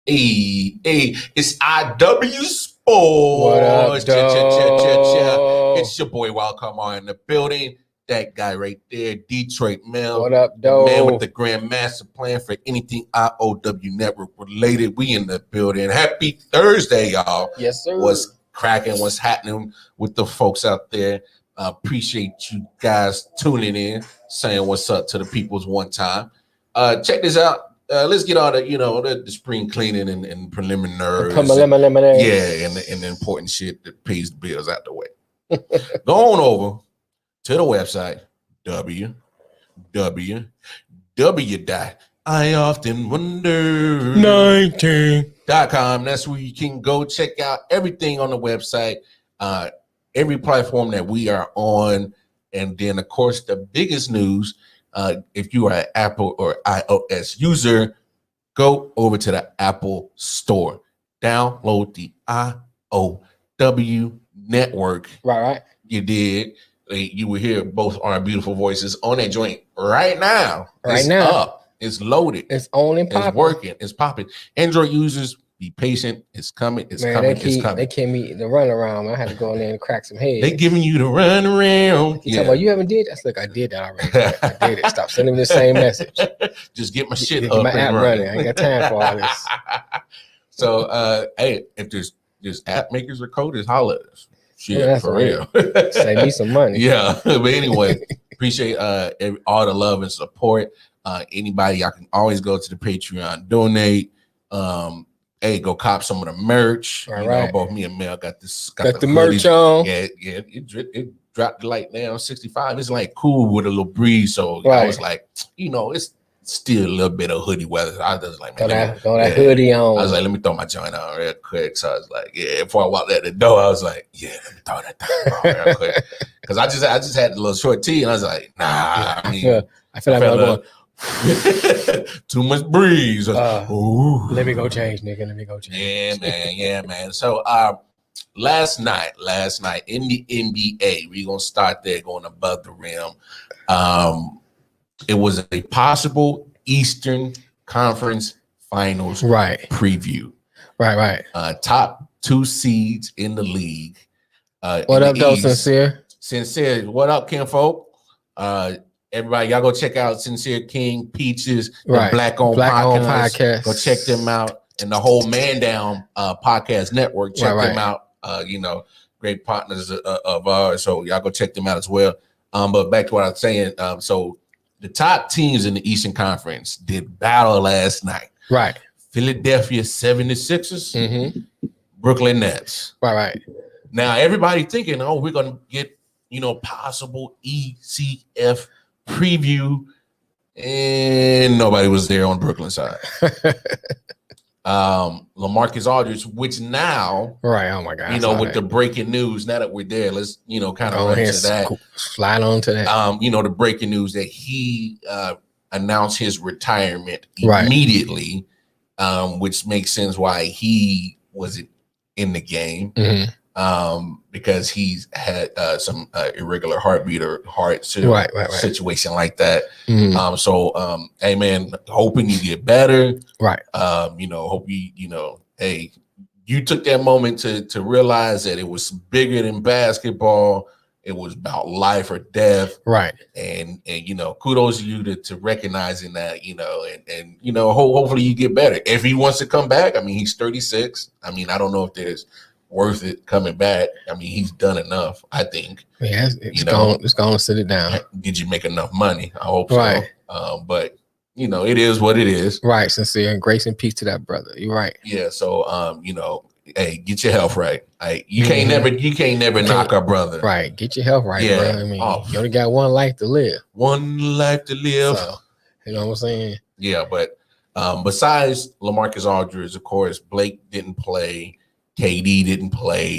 Hey, it's I.W. Sports. What up, dog? It's your boy Wildcom in the building. That guy right there, Detroit Mel. What up, the dog? man with the grand master plan for anything I.O.W. network related. We in the building. Happy Thursday, y'all. Yes, sir. What's cracking? What's happening with the folks out there? Appreciate you guys tuning in, saying what's up to the peoples one time. Check this out. Let's get all the spring cleaning and preliminaries. Yeah, and the important shit that pays the bills out the way. Go on over to the website, www.ioftenwonder19.com. That's where you can go check out everything on the website, every platform that we are on. And then, of course, the biggest news, if you are an Apple or iOS user, go over to the Apple Store. Download the I.O.W. network. Right. You did. You will hear both our beautiful voices on that joint right now. It's up. It's loaded. It's only popping. It's working. It's popping. Android users, be patient. It's coming. It's coming. It's coming. They gave me the run around. I had to go in there and crack some heads. They giving you the run around. You talking about you haven't did that? Look, I did that already. I did it. Stop sending me the same message. Just get my shit get up my and app running. I ain't got time for all this. So, hey, if there's app makers or coders, holla at us. Shit, Yeah, for real. Save me some money. Yeah, but anyway, appreciate all the love and support. Anybody, I can always go to the Patreon, donate. Hey, go cop some of the merch. Right. Both me and Mel got the merch on. Yeah, it dropped like down 65. It's like cool with a little breeze. So right. I was like, it's still a little bit of hoodie weather. I was like, man, throw that hoodie on. I was like, let me throw my joint on real quick. So I was like, before I walked out the door, I was like, let me throw that thing on real quick. Because I just had a little short tee, and I was like, nah. I feel like I'm going too much breeze. Let me go change, nigga. Let me go change. Yeah, man. So last night in the NBA, we're gonna start there, going above the rim. It was a possible Eastern Conference Finals preview. Right. Top 2 seeds in the league. What up, though, Sincere? Sincere, what up, kinfolk? Everybody, y'all go check out Sincere King, Peaches, the Black On Podcast. Go check them out. And the whole Man Down podcast network. Check them out. Great partners of ours. So y'all go check them out as well. But back to what I was saying. So the top teams in the Eastern Conference did battle last night. Right. Philadelphia 76ers, Brooklyn Nets. Right. Now everybody thinking, we're gonna get possible ECF preview, and nobody was there on Brooklyn side. LaMarcus Aldridge, which now, oh my God, with the breaking news, now that we're there, let's kind of run to that. Slide on to that. The breaking news that he announced his retirement immediately, which makes sense why he wasn't in the game. Because he's had some irregular heartbeat or heart situation like that. Hey man, hoping you get better. Hope hey, you took that moment to realize that it was bigger than basketball. It was about life or death. And kudos to you to recognizing that, and hopefully you get better. If he wants to come back, he's 36. I don't know if there's worth it coming back. He's done enough, I think. Yeah, it's going to sit it down. Did you make enough money? I hope so. But it is what it is. Sincere, and grace and peace to that brother. You're right. Yeah. So hey, get your health right. You can't never knock our brother. Get your health right, bro. You only got one life to live. So, you know what I'm saying? Yeah, but besides LaMarcus Aldridge, of course, Blake didn't play. KD didn't play.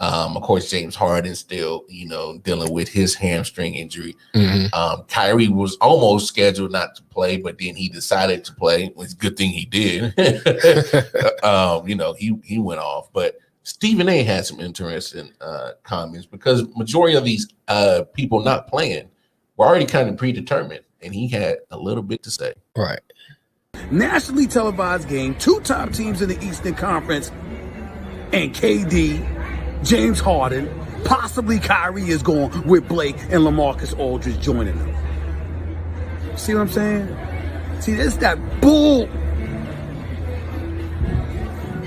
Of course, James Harden still, dealing with his hamstring injury. Kyrie was almost scheduled not to play, but then he decided to play. It was a good thing he did. He went off. But Stephen A had some interesting comments, because majority of these people not playing were already kind of predetermined, and he had a little bit to say. nationally televised game, 2 top teams in the Eastern Conference, and KD, James Harden, possibly Kyrie is going with Blake and LaMarcus Aldridge joining them. See what I'm saying? See, it's that bull,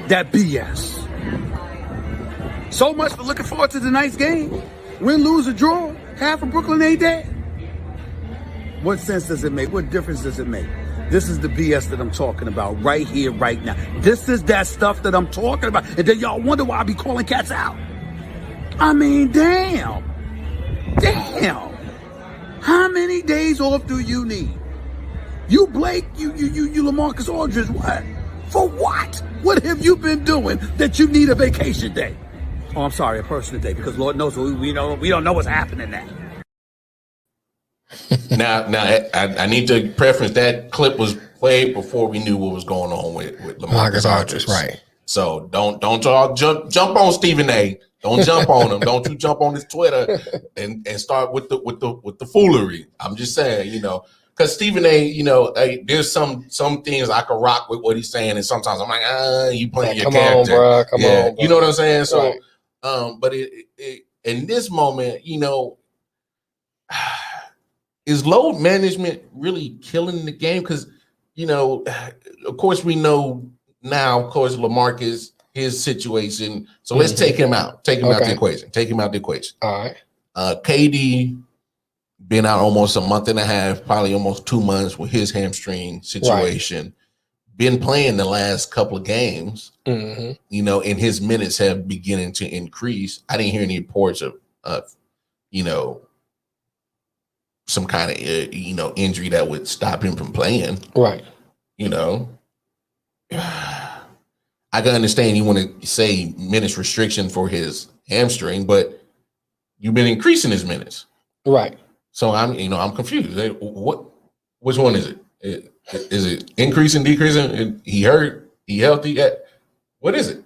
that BS. So much for looking forward to tonight's game. Win, lose, or draw, half of Brooklyn ain't dead. What sense does it make? What difference does it make? This is the BS that I'm talking about right here, right now. This is that stuff that I'm talking about. And then y'all wonder why I be calling cats out. I mean, damn. Damn. How many days off do you need? You Blake, you LaMarcus Aldridge, what? For what? What have you been doing that you need a vacation day? Oh, I'm sorry, a personal day, because Lord knows we don't know what's happening now. Now, I need to preference that clip was played before we knew what was going on with LaMarcus Aldridge. Right. So don't y'all jump on Stephen A. Don't jump on him. Don't you jump on his Twitter and start with the foolery. I'm just saying, because Stephen A. There's some things I can rock with what he's saying, and sometimes I'm like, you playing your character. Come on, bro. You know what I'm saying? So, right. But it in this moment, is load management really killing the game? Because, of course, we know now, of course, LaMarcus, his situation. So let's take him out. Take him out the equation. Take him out the equation. All right. KD been out almost a month and a half, probably almost 2 months with his hamstring situation. Right. Been playing the last couple of games, and his minutes have beginning to increase. I didn't hear any reports of some kind of injury that would stop him from playing. Right. I can understand you want to say minutes restriction for his hamstring, but you've been increasing his minutes. Right. So I'm confused. Which one is it? Is it increasing, decreasing? He hurt? He healthy? What is it?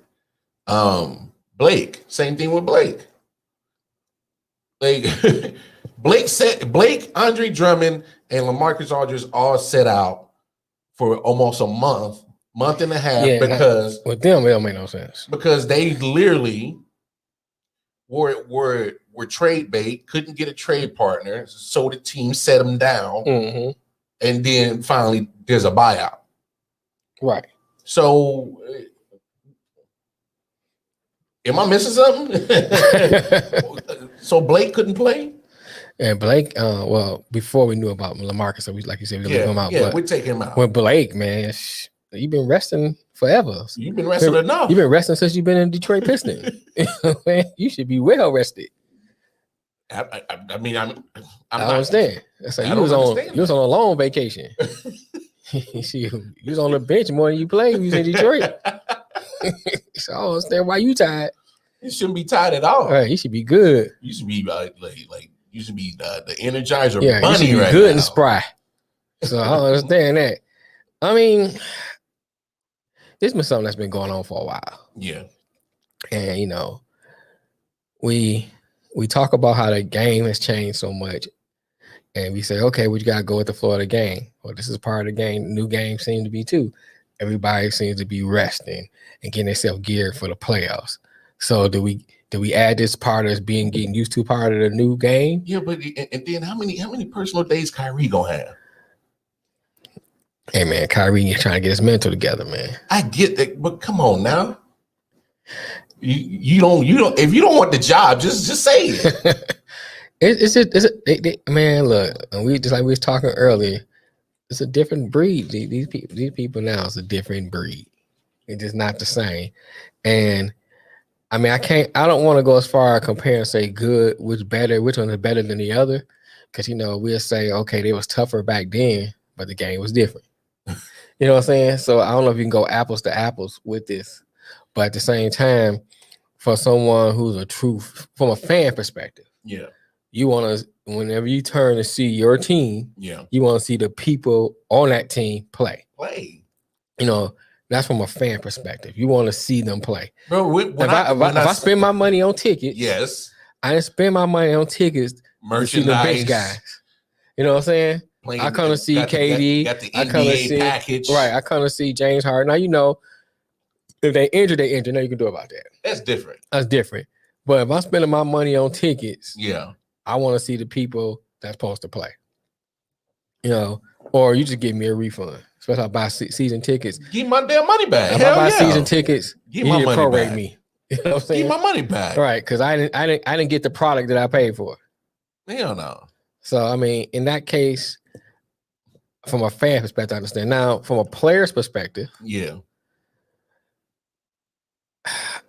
Blake. Same thing with Blake. Blake, Andre Drummond, and LaMarcus Aldridge all set out for almost a month and a half because with them it don't make no sense. Because they literally were trade bait, couldn't get a trade partner, so the team set them down, and then finally there's a buyout. Right. So, am I missing something? So Blake couldn't play? And Blake, before we knew about LaMarcus, so like you said, we leave him out. Yeah, we take him out. With Blake, man, you've been resting forever. You've been resting enough. You've been resting since you've been in Detroit Pistons. You should be well rested. I mean, I understand. That's like you was on a long vacation. You was on the bench more than you played. You was in Detroit. So I don't understand why you tired. You shouldn't be tired at all. Right, you should be good. You should be like you should be the Energizer you bunny should be right good now. and spry. So I don't understand that. I mean, this been something that's been going on for a while. Yeah. And we talk about how the game has changed so much. And we say, okay, we got to go with the flow of the game. Well, this is part of the game. New game seems to be too. Everybody seems to be resting and getting themselves geared for the playoffs. So do we add this part as getting used to part of the new game? Yeah, but and then how many personal days Kyrie gonna have? Hey man, Kyrie trying to get his mental together, man. I get that, but come on now. You don't if you don't want the job, just say it. Man, look, and we just like we was talking earlier, it's a different breed. These people now is a different breed. It's just not the same. And I mean, I don't want to go as far as compare and say which one is better than the other. Because we'll say, okay, they was tougher back then, but the game was different. You know what I'm saying? So I don't know if you can go apples to apples with this. But at the same time, for someone who's from a fan perspective, you want to, whenever you turn to see your team, you want to see the people on that team play. That's from a fan perspective. You want to see them play. Bro, if I spend my money on tickets, I didn't spend my money on tickets merchandise, to see the bench guys. You know what I'm saying? playing. I kind of see KD. Got the NBA package. Right. I kind of see James Harden. Now, you know, if they injured, they injured. Now you can do about that. That's different. That's different. But if I'm spending my money on tickets, yeah, I want to see the people that's supposed to play. You know, or you just give me a refund. Especially if I buy season tickets. Give me my damn money back. If I buy season tickets, give my money prorate back. Me. You know what I'm saying? Give my money back. Right, because I didn't get the product that I paid for. Hell no. So I mean, in that case, from a fan perspective, I understand. Now, from a player's perspective, yeah,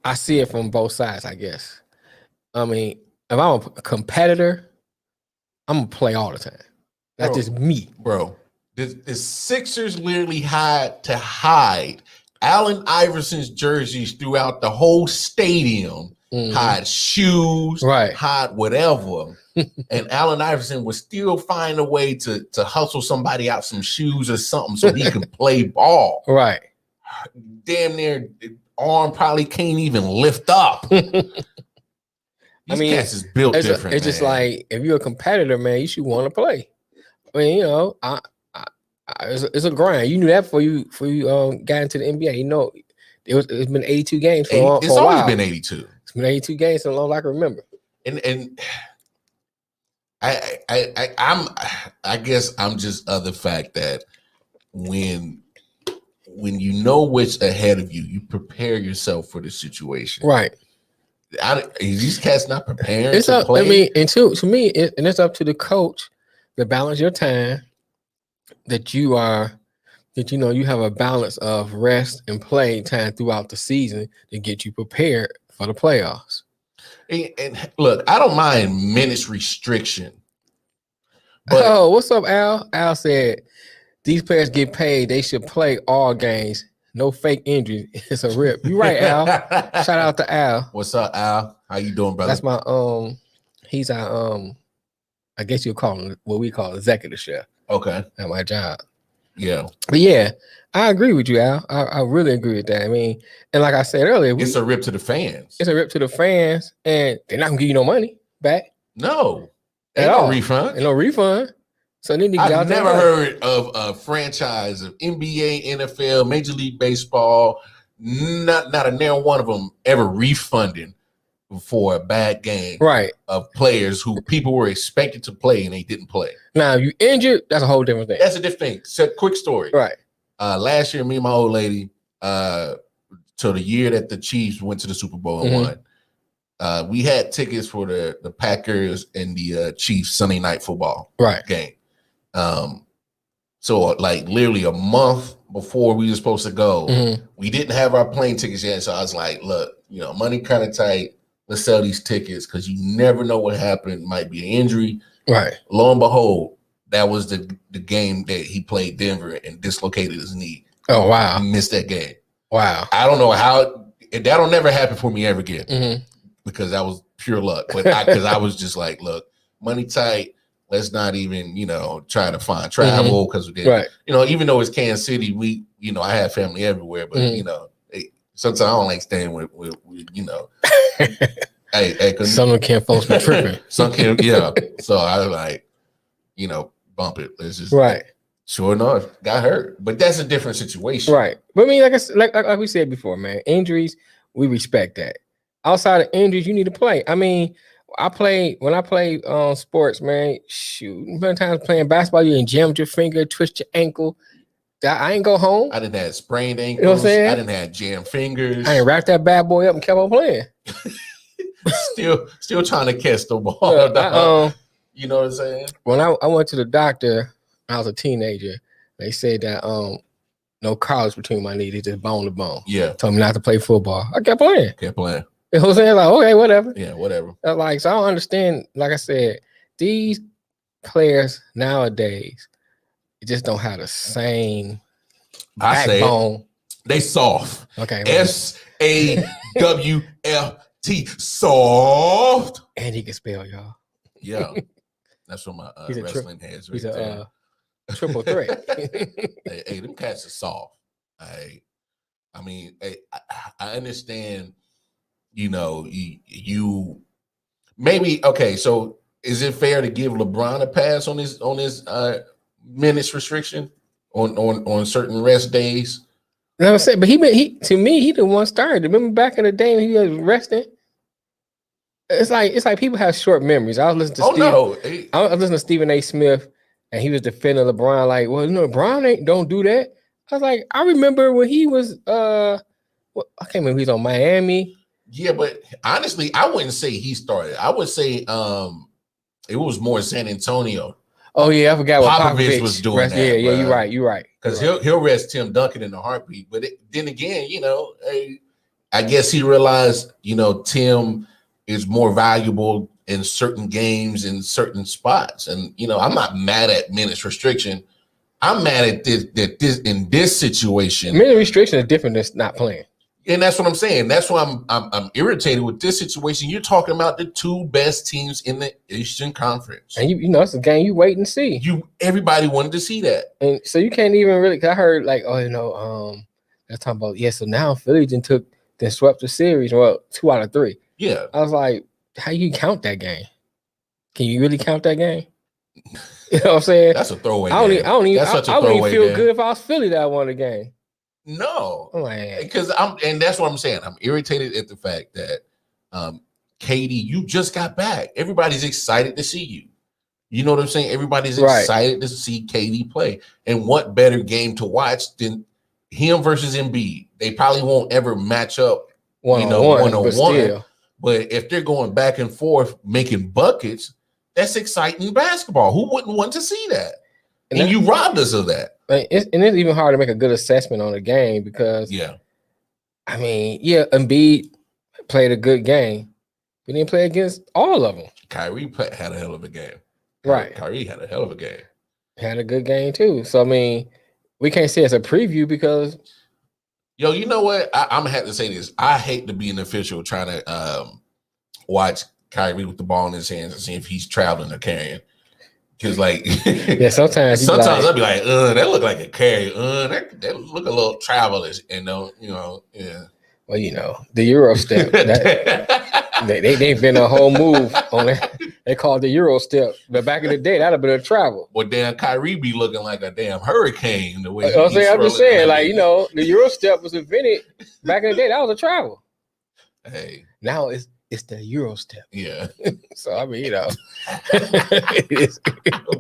I see it from both sides, I guess. I mean, if I'm a competitor, I'm gonna play all the time. That's just me, bro. The Sixers literally had to hide Allen Iverson's jerseys throughout the whole stadium, hide shoes, hide whatever. And Allen Iverson would still find a way to hustle somebody out some shoes or something so he could play ball. Right. Damn near arm probably can't even lift up. I mean, cats is built different. It's just like, if you're a competitor, man, you should want to play. I mean, you know, it's a grind. You knew that before you got into the NBA. You know, it's been 82 games for a while. It's always been 82. It's been 82 games so long I can remember. And I guess I'm just of the fact that when you know what's ahead of you, you prepare yourself for the situation. Right. These cats not preparing it's to up, play. I mean, and to me, it's up to the coach to balance your time. That you know you have a balance of rest and play time throughout the season to get you prepared for the playoffs. And look, I don't mind minutes restriction. But what's up, Al? Al said these players get paid. They should play all games. No fake injuries. It's a rip. You right, Al. Shout out to Al. What's up, Al? How you doing, brother? That's my he's our I guess you'll call him what we call executive chef. Okay. At my job. Yeah. But yeah, I agree with you, Al. I really agree with that. I mean, and like I said earlier, it's a rip to the fans. It's a rip to the fans, and they're not gonna give you no money back. No. Ain't no refund. Ain't no refund. So then I've never heard of a franchise of NBA, NFL, Major League Baseball, not a nail one of them ever refunding for a bad game of players who people were expected to play and they didn't play. Now, if you injured, that's a whole different thing. That's a different thing. So, quick story. Right. Last year, me and my old lady, so the year that the Chiefs went to the Super Bowl and won, we had tickets for the Packers and the Chiefs Sunday night football game. So like literally a month before we were supposed to go, we didn't have our plane tickets yet. So I was like, look, you know, money kind of tight. Let's sell these tickets because you never know what happened. Might be an injury. Right. Lo and behold, that was the game that he played Denver and dislocated his knee. Oh, wow. He missed that game. Wow. I don't know how that'll never happen for me ever again because that was pure luck. But because I was just like, look, money tight. Let's not even, you know, try to find travel because we did, you know, even though it's Kansas City, we, you know, I have family everywhere, but you know, sometimes I don't like staying with you know, some of them folks be tripping. Some can, yeah. So I was like, you know, bump it. Let's just Sure enough, got hurt, but that's a different situation, right? But I mean, like we said before, man, injuries, we respect that. Outside of injuries, you need to play. I mean. When I play sports, man, shoot, many times playing basketball, you jammed your finger, twist your ankle. I ain't go home. I didn't have sprained ankles. You know what I'm saying? I didn't have jammed fingers. I ain't wrapped that bad boy up and kept on playing. still trying to catch the ball. You know what I'm saying? When I went to the doctor, I was a teenager. They said that no cartilage between my knees, just bone to bone. Yeah. Told me not to play football. I kept playing. You know what I'm saying? Like, okay, whatever. Yeah, whatever. Like, so I don't understand. Like I said, these players nowadays just don't have the same backbone. They soft. Okay. SAWFT. Soft. And he can spell, y'all. Yeah. That's what my wrestling has. He's a triple threat. hey, them cats are soft. I mean, I understand. You know, you maybe okay. So, is it fair to give LeBron a pass on his minutes restriction on certain rest days. You know what I'm saying? But he to me, he the one started. Remember back in the day when he was resting? It's like people have short memories. I was listening to Stephen A. Smith, and he was defending LeBron, like, well, LeBron don't do that. I was like, I remember when he was I can't remember, he was on Miami. Yeah, but honestly, I wouldn't say he started. I would say it was more San Antonio. Oh yeah, I forgot what Popovich was doing. Yeah, you're right. Because he'll rest Tim Duncan in a heartbeat. But then again, I guess he realized, Tim is more valuable in certain games in certain spots. And I'm not mad at minutes restriction. I'm mad at this in this situation. Minute restriction is different than not playing. And that's what I'm saying. That's why I'm irritated with this situation. You're talking about the two best teams in the Eastern Conference, and it's a game you wait and see. Everybody wanted to see that, and so you can't even really. Cause I heard like, they're talking about So now Philly then swept the series. Well, 2 out of 3. Yeah, I was like, how you count that game? Can you really count that game? You know what I'm saying? That's a throwaway. I wouldn't even feel good if I was Philly that I won the game. No, because that's what I'm saying. I'm irritated at the fact that KD, you just got back. Everybody's excited to see you. You know what I'm saying? Everybody's excited to see KD play. And what better game to watch than him versus Embiid? They probably won't ever match up one-on-one. But if they're going back and forth making buckets, that's exciting basketball. Who wouldn't want to see that? And you robbed us of that. It's even hard to make a good assessment on a game because, Embiid played a good game, but he didn't play against all of them. Kyrie had a hell of a game. Right. Kyrie had a hell of a game. Had a good game too. So, we can't say it's a preview because... Yo, you know what? I'm going to have to say this. I hate to be an official trying to watch Kyrie with the ball in his hands and see if he's traveling or carrying. Because sometimes I'll be like, that look like a carry. That look a little travelers, yeah. Well, the Euro step. They've been a whole move on it. They call it the Euro step. But back in the day, that'd have been a travel. Well, damn, Kyrie be looking like a damn hurricane the way I'm just saying, the Euro step was invented back in the day. That was a travel. Hey. Now it's the Euro step. Yeah. So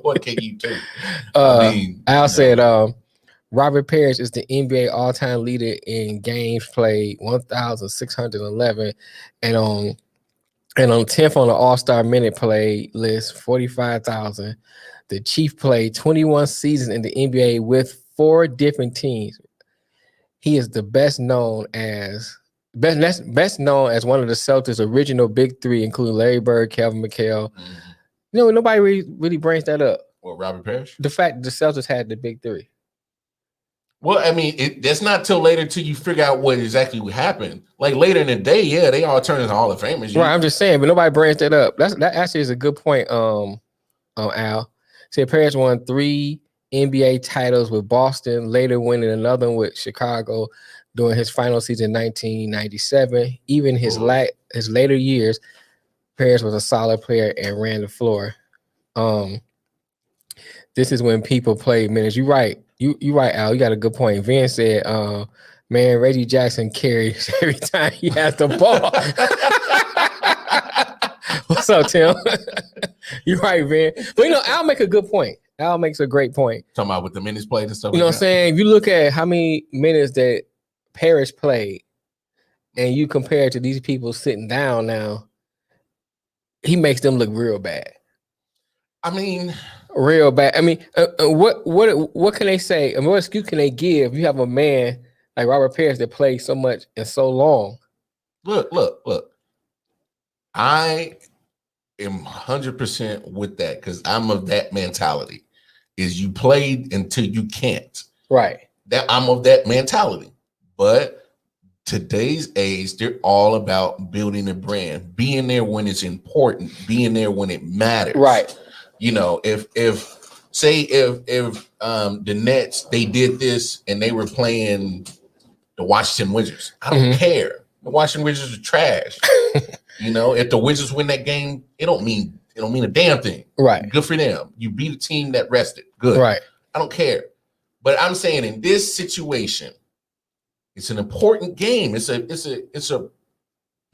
what can you do? Al said Robert Parrish is the NBA all-time leader in games played, 1,611, and on 10th on the All-Star minute play list, 45,000. The Chief played 21 seasons in the NBA with 4 different teams. He is the best known as one of the Celtics' original big 3, including Larry Bird, Kevin McHale. Mm-hmm. Nobody really brings that up. Well, Robert Parrish? The fact that the Celtics had the big 3. Well, that's not till later till you figure out what exactly would happen. Like later in the day, yeah, they all turn into Hall of Famers. Right, I'm just saying, but nobody brings that up. That actually is a good point, Al. Said Parrish won 3 NBA titles with Boston, later winning another one with Chicago during his final season in 1997. Even his later years, Parrish was a solid player and ran the floor. This is when people played minutes. You're right. You right, Al. You got a good point. Vin said, man, Reggie Jackson carries every time he has the ball. What's up, Tim? You're right, Vin. But Al make a good point. Al makes a great point. Talking about with the minutes played and stuff. You know what I'm saying? If you look at how many minutes that Parrish played, and you compare it to these people sitting down now, he makes them look real bad. Real bad. What can they say? And what excuse can they give? You have a man like Robert Parrish that plays so much and so long. Look. I am 100% with that because I'm of that mentality. Is you played until you can't. Right. That I'm of that mentality. But today's age, they're all about building a brand, being there when it's important, being there when it matters. Right. If the Nets, they did this and they were playing the Washington Wizards, I don't care. The Washington Wizards are trash. If the Wizards win that game, it don't mean a damn thing. Right. Good for them. You beat a team that rested. Good. Right. I don't care. But I'm saying in this situation, it's an important game. It's a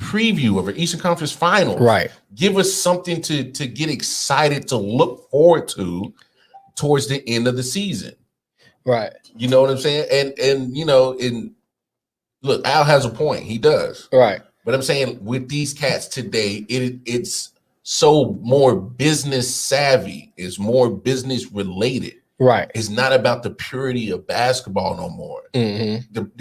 preview of an Eastern Conference Finals. Right. Give us something to get excited to look forward to towards the end of the season. Right. You know what I'm saying? And you know, look, Al has a point. He does. Right. But I'm saying with these cats today, it's so more business savvy. It's more business related. Right. It's not about the purity of basketball no more. Mm-hmm.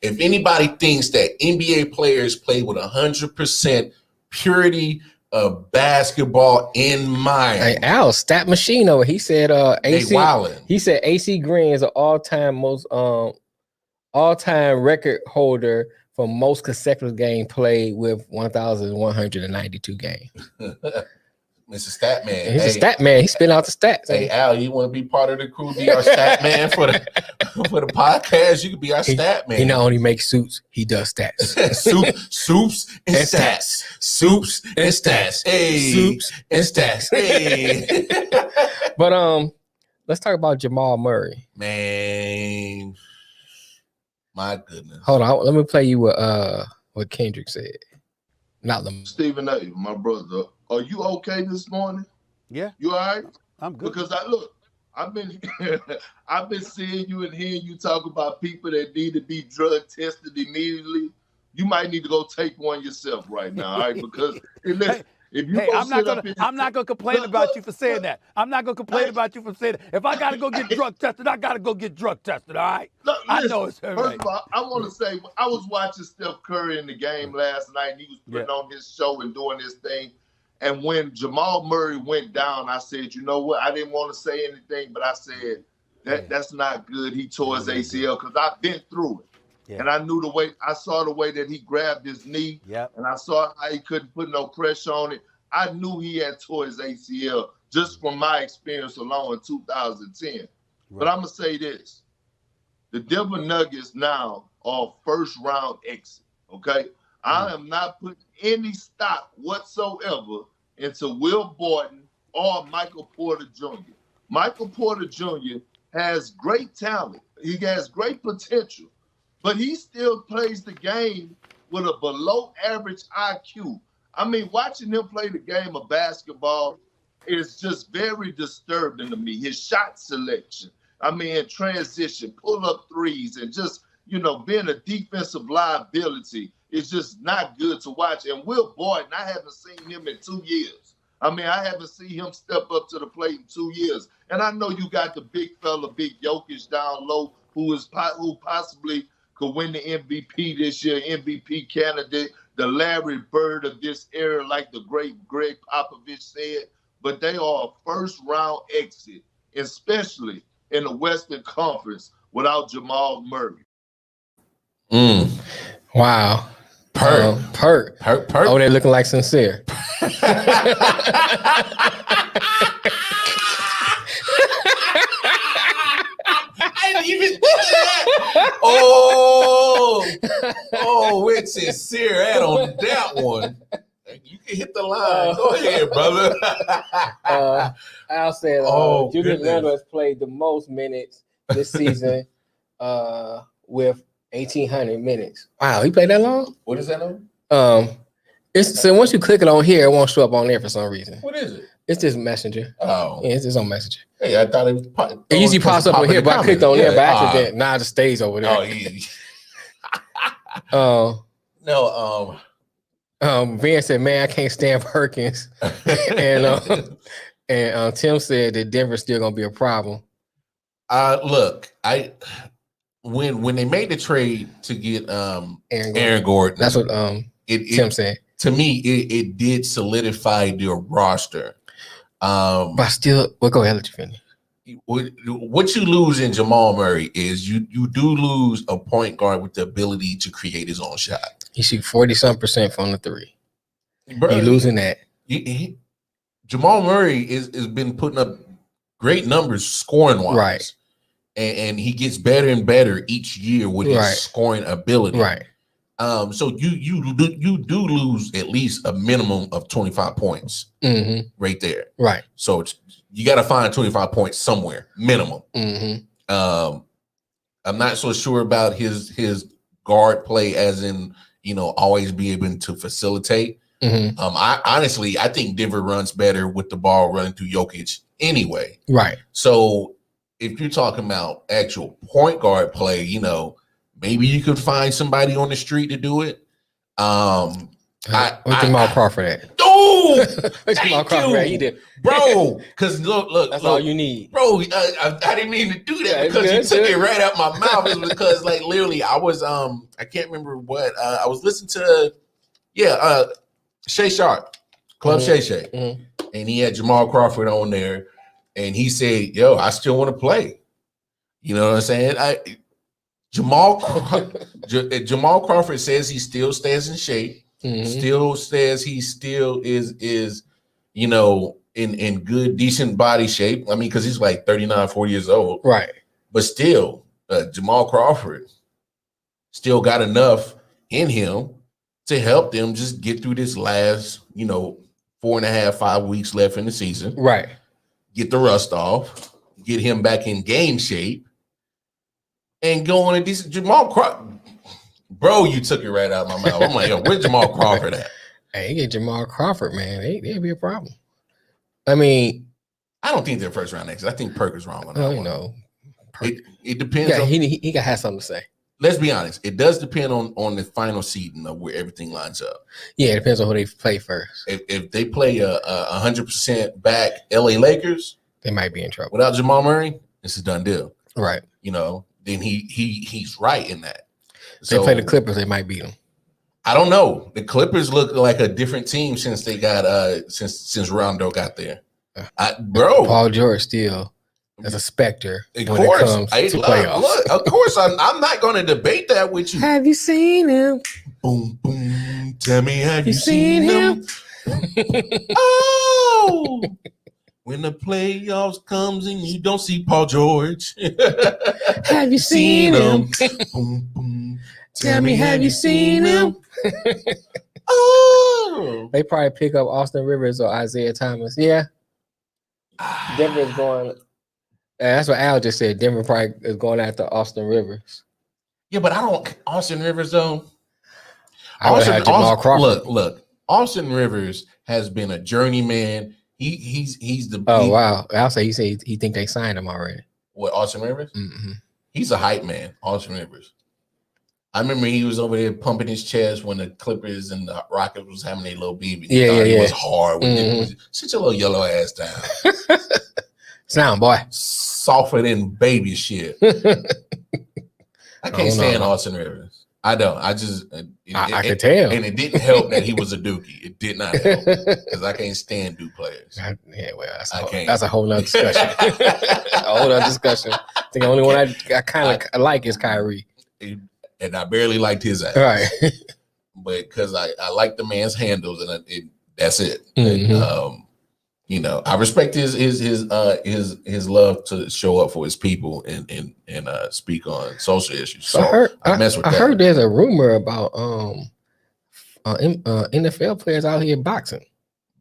If anybody thinks that NBA players play with 100% purity of basketball in mind, hey, Al, stat machine over. He said AC. He said AC Green is an all-time record holder for most consecutive game played with 1,192 games. Mr. Statman. He's a stat man. He spit out the stats. Hey, Al, you want to be part of the crew? Be our stat man for the podcast. You can be our stat man. He not only makes suits, he does stats. Soups and stats. Soups and stats. Hey, soups and stats. Hey. But let's talk about Jamal Murray. Man, my goodness. Hold on, let me play you what Kendrick said. Not the Stephen A, my brother. Are you okay this morning? Yeah. You all right? I'm good. Because I've been seeing you and hearing you talk about people that need to be drug tested immediately. You might need to go take one yourself right now, all right? Because I'm not gonna complain about you for saying that. I'm not gonna complain about you for saying that. If I gotta go get drug tested, I gotta go get drug tested. All right. Listen, I know it's her. First of all, I want to say I was watching Steph Curry in the game last night, and he was putting on his show and doing his thing. And when Jamal Murray went down, I said, you know what? I didn't want to say anything, but I said that's not good. He tore his ACL because I've been through it. Yeah. And I saw the way that he grabbed his knee, and I saw how he couldn't put no pressure on it. I knew he had tore his ACL just from my experience alone in 2010. Right. But I'm going to say this. The Denver Nuggets now are first round exit, okay? I am not putting any stock whatsoever into Will Barton or Michael Porter Jr. Michael Porter Jr. has great talent. He has great potential, but he still plays the game with a below average IQ. I mean, watching him play the game of basketball is just very disturbing to me. His shot selection, I mean, in transition, pull up threes, and just, being a defensive liability is just not good to watch. And Will Barton, I haven't seen him in 2 years. I mean, I haven't seen him step up to the plate in 2 years. And I know you got the big fella, Big Jokic down low, who possibly could win the MVP this year, MVP candidate, the Larry Bird of this era, like the great Greg Popovich said. But they are a first-round exit, especially in the Western Conference, without Jamal Murray. Wow. Perk. Oh, they're looking like sincere. I didn't even think of that. With sincere ad on that one. You can hit the line. Go ahead, brother. Al said Julius Randle has played the most minutes this season with 1,800 minutes. Wow, he played that long? What is that on? So once you click it on here, it won't show up on there for some reason. What is it? It's just Messenger. Oh. Yeah, it's just on Messenger. Hey, I thought it usually pops up on here, but I clicked on there by accident. Now it just stays over there. Oh, yeah. Van said, man, I can't stand Perkins. and Tim said that Denver's still gonna be a problem. Look, when they made the trade to get Aaron Gordon, that's what Tim said. To me, it did solidify their roster. But still, we'll go ahead and let you finish. What you lose in Jamal Murray is you do lose a point guard with the ability to create his own shot. He shoots 40% from the three. Bro, you're losing that. Jamal Murray is been putting up great numbers scoring wise, right? And he gets better and better each year with his scoring ability, right? So you do lose at least a minimum of 25 points right there. Right. So you got to find 25 points somewhere, minimum. I'm not so sure about his guard play, as in, always be able to facilitate. I think Denver runs better with the ball running through Jokic anyway. Right. So if you're talking about actual point guard play, maybe you could find somebody on the street to do it. Where's Jamal Crawford at? Oh, Jamal Crawford at? He did, bro. Because look, that's all you need, bro. I didn't mean to do that because you took it right out my mouth. It was because, like, literally, I was I can't remember what I was listening to. Shay Sharp, Club Shay, and he had Jamal Crawford on there, and he said, "Yo, I still want to play." You know what I'm saying? Jamal Crawford says he still stays in shape. Still says he still is in good, decent body shape. I mean, because he's like 39, 40 years old. Right. But still, Jamal Crawford still got enough in him to help them just get through this last, 4.5, 5 weeks left in the season. Right. Get the rust off, get him back in game shape, and go on a decent Jamal Crawford. Bro, you took it right out of my mouth. I'm like, yo, where's Jamal Crawford at? Hey, you get Jamal Crawford, man. They'd be a problem. I mean, I don't think they're first round next. I think Perk is wrong on that oh, one. no. It depends. Yeah, he got to have something to say. Let's be honest. It does depend on the final seeding of where everything lines up. Yeah, it depends on who they play first. If they play a 100% back LA Lakers, they might be in trouble. Without Jamal Murray, it's a done deal. Right. Then he's right in that. If they play the Clippers, they might beat them. I don't know. The Clippers look like a different team since they got since Rondo got there. Paul George still as a specter when it comes to playoffs. Look, of course, I'm not going to debate that with you. Have you seen him? Boom, boom. Tell me, have you seen him? Oh, when the playoffs comes and you don't see Paul George. Have you seen him? Boom, boom. Tell me, have you seen him? Oh, they probably pick up Austin Rivers or Isaiah Thomas. Yeah. Denver is going. That's what Al just said. Denver probably is going after Austin Rivers. Yeah, but I don't. Austin Rivers though. I would have Jamal Crawford. Look. Austin Rivers has been a journeyman. He's the. Wow! Al said he think they signed him already. What, Austin Rivers? Mm-hmm. He's a hype man. Austin Rivers. I remember he was over there pumping his chest when the Clippers and the Rockets was having their little beef. He was hard. Sit your little yellow ass down. Sound boy. Softer than baby shit. I can't stand Austin Rivers. I don't. I just I could tell. And it didn't help that he was a Dookie. It did not help because I can't stand Duke players. That's a whole nother discussion. A whole nother discussion. I think the only one I kind of like is Kyrie. And I barely liked his ass. Right. But because I like the man's handles and that's it. Mm-hmm. And, I respect his love to show up for his people and speak on social issues. So I mess with that. I heard there's a rumor about NFL players out here boxing.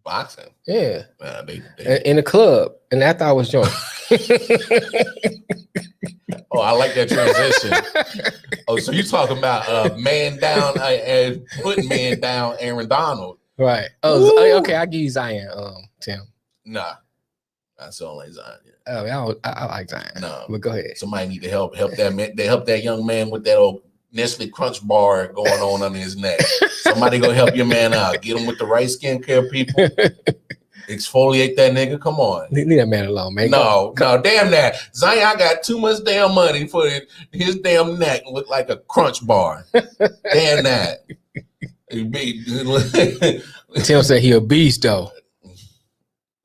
Boxing? Yeah. They in a club. And I thought I was joking. Oh, I like that transition. Oh, so you talking about man down and putting man down Aaron Donald. Right. Oh, okay. I'll give you Zion, Tim. Nah. I still like Zion. Yeah. Oh, I like Zion. No. But go ahead. Somebody need to help that man. They help that young man with that old Nestle Crunch bar going on under his neck. Somebody go help your man out. Get him with the right skincare people. Exfoliate that nigga. Come on. Leave that man alone, man. No, damn that. Zion got too much damn money for his damn neck look like a crunch bar. Damn that. Tim said he a beast though.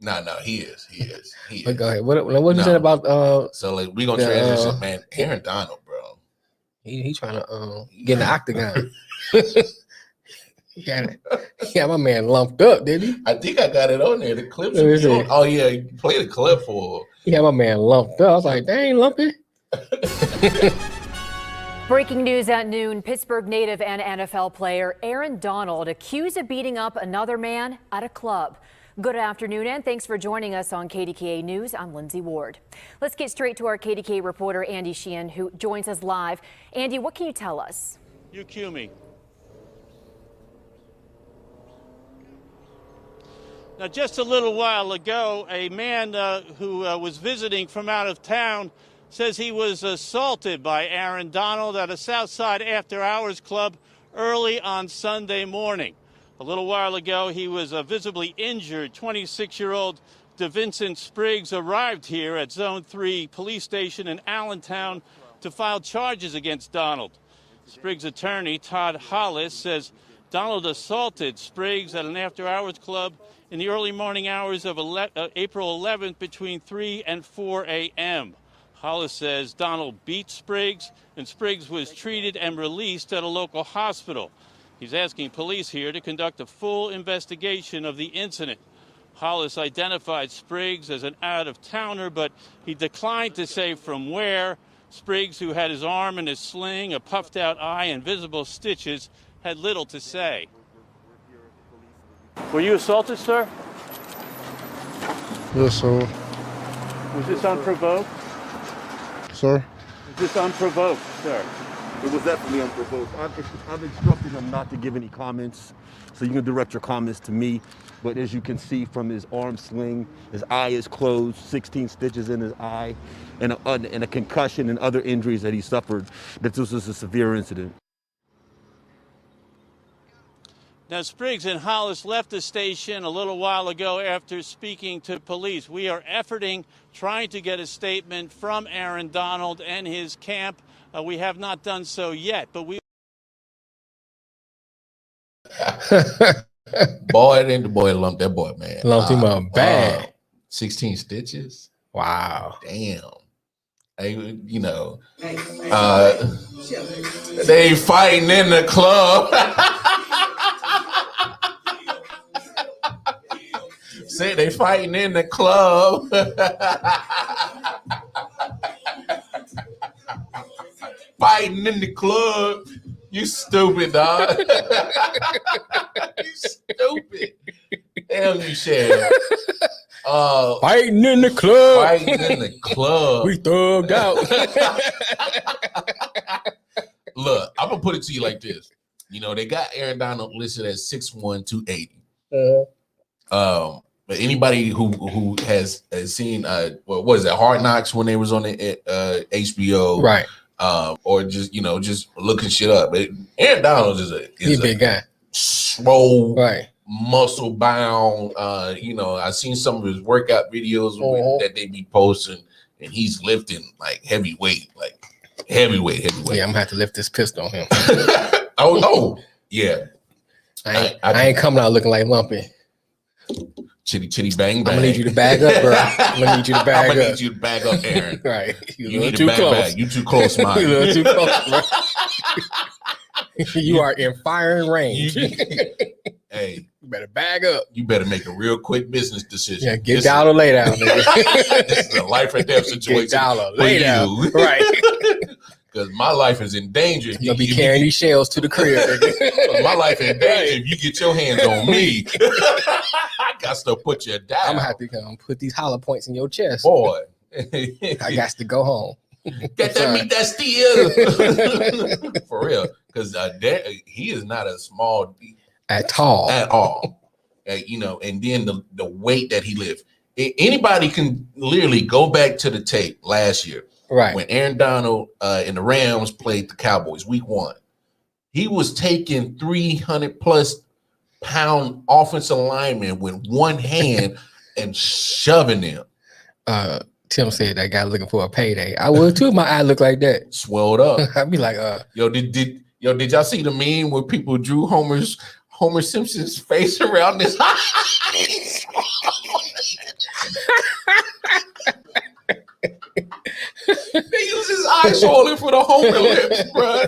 No, he is. But go ahead. What you said about so like we gonna transition, man. Aaron Donald, bro. He trying to get in the octagon. He got my man lumped up, did he? I think I got it on there. The clips. Oh yeah, you played a clip for. He had my man lumped up. I was like, they ain't lumpy. Breaking news at noon, Pittsburgh native and NFL player Aaron Donald accused of beating up another man at a club. Good afternoon and thanks for joining us on KDKA News. I'm Lindsay Ward. Let's get straight to our KDKA reporter Andy Sheehan, who joins us live. Andy, what can you tell us? You cue me. Now, just a little while ago, a man who was visiting from out of town says he was assaulted by Aaron Donald at a Southside after-hours club early on Sunday morning. A little while ago, he was visibly injured. 26-year-old DeVincent Spriggs arrived here at Zone 3 Police Station in Allentown to file charges against Donald. Spriggs' attorney, Todd Hollis, says Donald assaulted Spriggs at an after-hours club in the early morning hours of April 11th between 3 and 4 a.m. Hollis says Donald beat Spriggs, and Spriggs was treated and released at a local hospital. He's asking police here to conduct a full investigation of the incident. Hollis identified Spriggs as an out-of-towner, but he declined to say from where. Spriggs, who had his arm in a sling, a puffed-out eye, and visible stitches, had little to say. Were you assaulted, sir? Yes, sir. Was this unprovoked? Sir? Was this unprovoked, sir? It was definitely unprovoked. I've instructed him not to give any comments, so you can direct your comments to me. But as you can see from his arm sling, his eye is closed, 16 stitches in his eye, and a concussion and other injuries that he suffered, that this was a severe incident. Now, Spriggs and Hollis left the station a little while ago after speaking to police. We are efforting, trying to get a statement from Aaron Donald and his camp. We have not done so yet, but we... Boy, then the boy lumped that boy, man. Lumped him up bad. Wow. 16 stitches. Wow. Damn. They, you know, they fighting in the club. Say they fighting in the club. Fighting in the club. You stupid, dog. You stupid. Damn you, Sheriff. Fighting in the club. Fighting in the club. We thugged out. Look, I'm gonna put it to you like this. You know, they got Aaron Donald listed as 6'1", 280. But anybody who has seen what was it, Hard Knocks when they was on the HBO, right? Or just just looking shit up. But Aaron Donald is He's a big guy, swole, right? Muscle bound. I've seen some of his workout videos that they be posting, and he's lifting like heavyweight. Yeah, I'm gonna have to lift this pistol on him. oh, yeah. I ain't coming out looking like Lumpy. Chitty bang bang. I'm gonna need you to bag up, bro. I'm gonna need you to bag up. I'm gonna need you to bag up, Aaron. Right. You need to bag back. You too close, man. You a little too close, bro. You are in firing range. Hey, you better bag up. You better make a real quick business decision. Yeah, get down or lay down, nigga. This is a life or death situation. Get down or lay down. Right. Because my life is in danger. You'll be carrying these shells to the crib. My life is in danger if you get your hands on me. I got to put you down. I'm gonna have to put these hollow points in your chest. Boy. I got to go home. Get that meat that steel. For real. Because he is not a small at all. And then the weight that he lifts. Anybody can literally go back to the tape last year. Right. When Aaron Donald and the Rams played the Cowboys week 1, he was taking 300+ pound offensive linemen with one hand and shoving them. Tim said that guy looking for a payday. I would too. My eye look like that. Swelled up. I'd be like, did y'all see the meme where people drew Homer Simpson's face around his eyes? They use his eye swollen for the Homer lips, bro.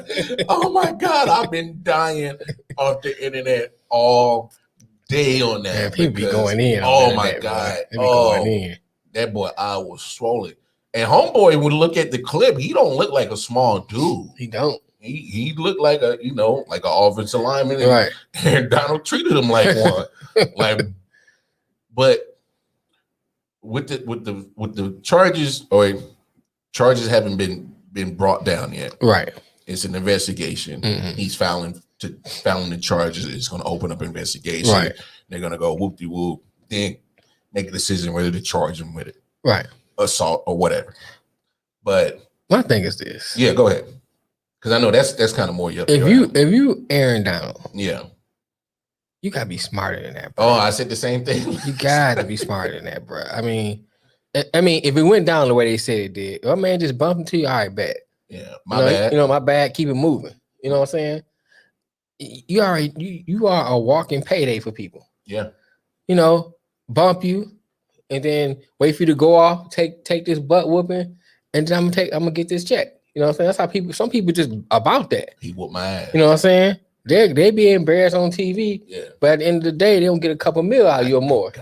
Oh my God, I've been dying off the internet all day on that. Man, people be going in. Oh my God. Going in. That boy eye was swollen. And homeboy would look at the clip. He don't look like a small dude. He don't. he looked like a like an offensive lineman, and right. Aaron Donald treated him like one. But with the charges haven't been brought down yet. Right. It's an investigation. Mm-hmm. He's filing the charges. It's going to open up an investigation. Right. They're going to go whoop-de-whoop, then make a decision whether to charge him with it. Right. Assault or whatever. But my thing is this. Yeah, go ahead. Because I know that's kind of more your. If you Aaron Donald, yeah, you gotta be smarter than that, bro. Oh, I said the same thing. You gotta be smarter than that, bro. I mean, if it went down the way they said it did, my man just bumped into you. All right, bet. Yeah, my bad. My bad. Keep it moving. You know what I'm saying? You are a walking payday for people. Yeah. Bump you, and then wait for you to go off, take this butt whooping, and then I'm gonna get this check. You know what I'm saying? That's how some people just about that. He whooped my ass. You know what I'm saying? They be embarrassed on TV, yeah. But at the end of the day, they don't get a couple mil out of you or more.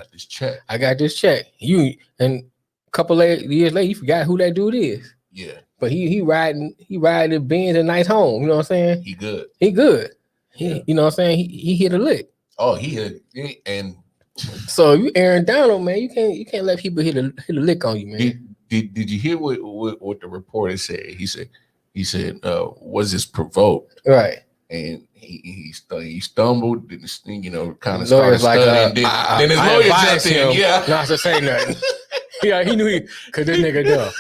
I got this check. You and a couple years later, you forgot who that dude is. Yeah. But he riding the Benz a nice home. You know what I'm saying? He good. Yeah. You know what I'm saying? He hit a lick. Oh, he hit and so you Aaron Donald, man, you can't let people hit a lick on you, man. Did you hear what the reporter said? He said, was this provoked? Right. And he stumbled, kind of started studying. Then his lawyer jumped in. Yeah, not to say nothing. Yeah, he knew because this nigga dumb.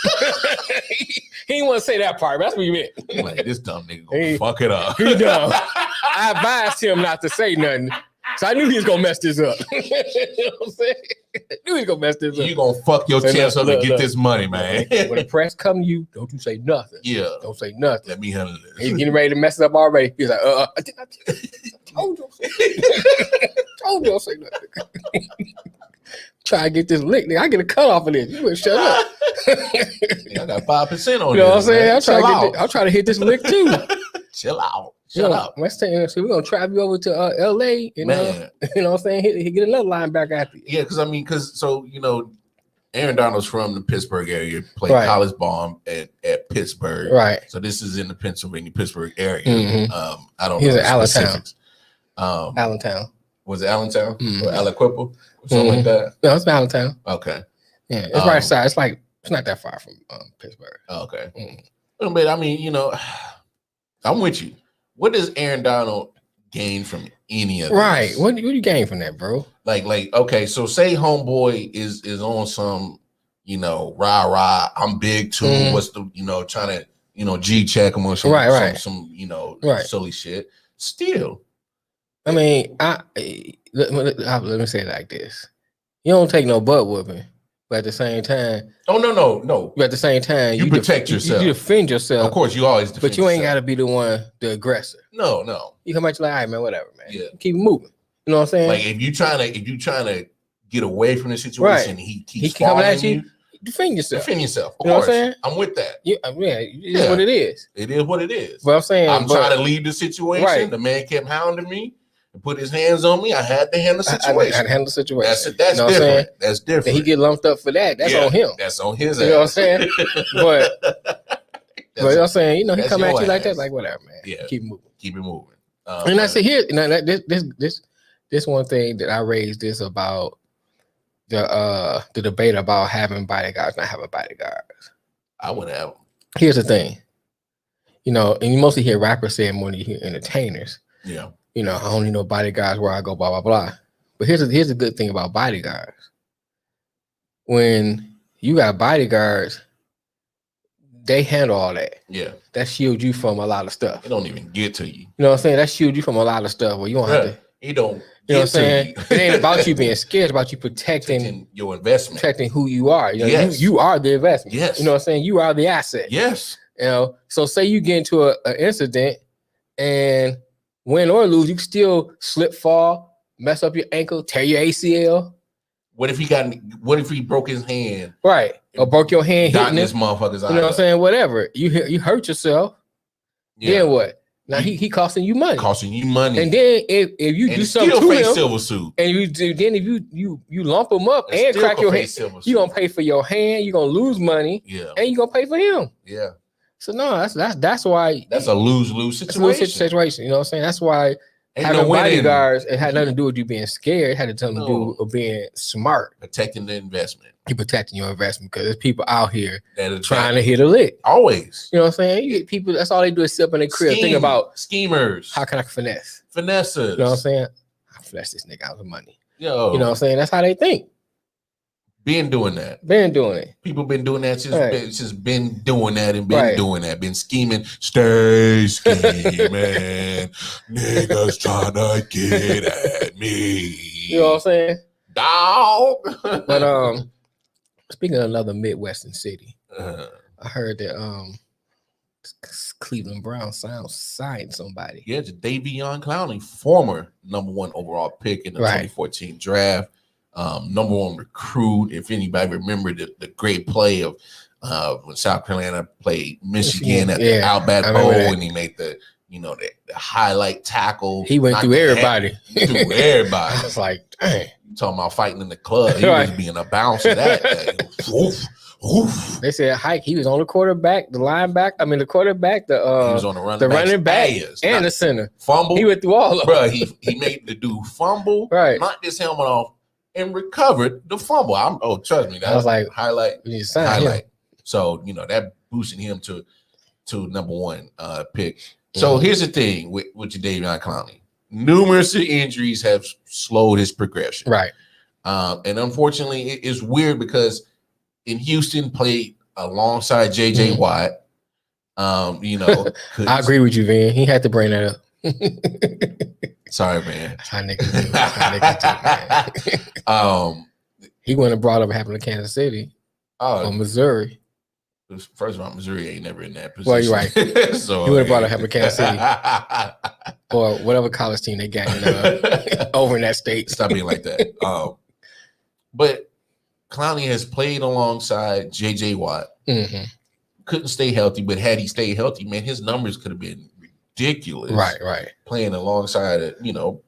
He didn't want to say that part, but that's what he meant. Like, this dumb nigga gonna fuck it up. He dumb. I advised him not to say nothing. So I knew he was gonna mess this up. You know what I'm saying? I knew he was gonna mess this up. You gonna fuck your chest up to get this money, man. When the press come to you, don't you say nothing. Yeah. Don't say nothing. Let me handle this. He's getting ready to mess it up already. He's like, I told you. Told you don't say nothing. Try to get this lick, nigga. I get a cut off of this. You better shut up. I got 5% on you know what I'm saying? I'm trying to hit this lick too. Chill out. Shut up. Let's say we're gonna travel you over to LA. You know what I'm saying? He get another linebacker after you. Yeah, because Aaron Donald's from the Pittsburgh area, played college ball at Pittsburgh. Right. So this is in the Pittsburgh area. Mm-hmm. I don't know. He's in Allentown. Allentown. Was it Allentown or Aliquippa or something like that? No, it's Allentown. Okay. Yeah, it's right side. It's not that far from Pittsburgh. Okay. Mm-hmm. But I mean, I'm with you. What does Aaron Donald gain from any of this? Right. What do you gain from that, bro? Like, okay, so say homeboy is on some, rah, I'm big too. Mm-hmm. What's the, trying to, G check him or some, some silly shit. Still. I mean, let me say it like this. You don't take no butt whooping. But at the same time, no. But at the same time, you protect yourself. You defend yourself. Of course, you always defend but you ain't got to be the one, the aggressor. No. You come at you like, all right, man, whatever, man. Yeah. Keep moving. You know what I'm saying? Like if you trying to get away from the situation, he keeps coming at you. Defend yourself. Of you course. Know what I'm saying? I'm with that. It is what it is. It is what it is. But I'm saying I'm trying to leave the situation. Right. The man kept hounding me. Put his hands on me. I had to handle the situation. I had to handle the situation. That's you know different. That's different. And he get lumped up for that. That's on him. That's on his ass. You know what I'm saying? But you know what I'm saying? He come at you like that, like whatever, man. Yeah. Keep moving. Keep it moving. And I say here, this one thing that I raised this about the debate about having bodyguards, not having bodyguards. I would have. Here's the thing. And you mostly hear rappers say it more than you hear entertainers. Yeah. I don't need no bodyguards where I go, blah, blah, blah. But here's the good thing about bodyguards. When you got bodyguards, they handle all that. Yeah. That shields you from a lot of stuff. It don't even get to you. You know what I'm saying? That shields you from a lot of stuff where you don't have to. You don't. You know what I'm saying? It ain't about you being scared. It's about you protecting your investment. Protecting who you are. Yes. You are the investment. Yes. You know what I'm saying? You are the asset. Yes. So say you get into an incident and win or lose, you can still slip, fall, mess up your ankle, tear your ACL. What if he broke his hand? Right. Or broke your hand hitting this motherfucker's eye. You know what I'm saying? Whatever. You hurt yourself. Yeah. Then what? Now he costing you money. And then if you do something to him, silver suit. And if you lump him up and crack your hand, you're gonna pay for your hand, you're gonna lose money, yeah, and you're gonna pay for him. Yeah. So no, that's why that's a lose-lose situation. You know what I'm saying? That's why having bodyguards, it had nothing to do with you being scared. It had to do with being smart, protecting the investment. You protecting your investment because there's people out here that are trying to hit a lick. Always. You know what I'm saying? You get people, that's all they do is sit up in their crib. Think about schemers. How can I finesse? Finesses. You know what I'm saying? I finesse this nigga out of money. Yo. You know what I'm saying? That's how they think. Been doing that. People been doing that since been doing that and been doing that. Been scheming. Stay scheming. Niggas trying to get at me. You know what I'm saying? Dog. But speaking of another Midwestern city, I heard that Cleveland Browns signed somebody. Yeah, it's Davion Clowney, former #1 overall pick in the 2014 draft. #1 recruit. If anybody remember the great play of when South Carolina played Michigan at the Outback Bowl, and he made the highlight tackle. He went through everybody. I was like, dang. You talking about fighting in the club? He was being a bouncer that day. Oof, oof. They said hike. He was on the quarterback, the linebacker. I mean, the quarterback, he was on the running back, and the center. Fumble. He went through all of them. Bro, he made the dude fumble. Knocked his helmet off. And recovered the fumble. Trust me, that was like highlight. So that boosted him to #1 pick. So here's the thing with your Davion Clowney. Numerous injuries have slowed his progression. And unfortunately, it's weird because in Houston played alongside JJ Watt. I agree with you, Van. He had to bring that up. Sorry, man. He wouldn't have brought up happened to Kansas City or Missouri. First of all, Missouri ain't never in that position. Well, you're right. So he would have brought up happened to Kansas City or whatever college team they got over in that state. Stop being like that. But Clowney has played alongside JJ Watt. Couldn't stay healthy, but had he stayed healthy, man, his numbers could have been ridiculous. Playing alongside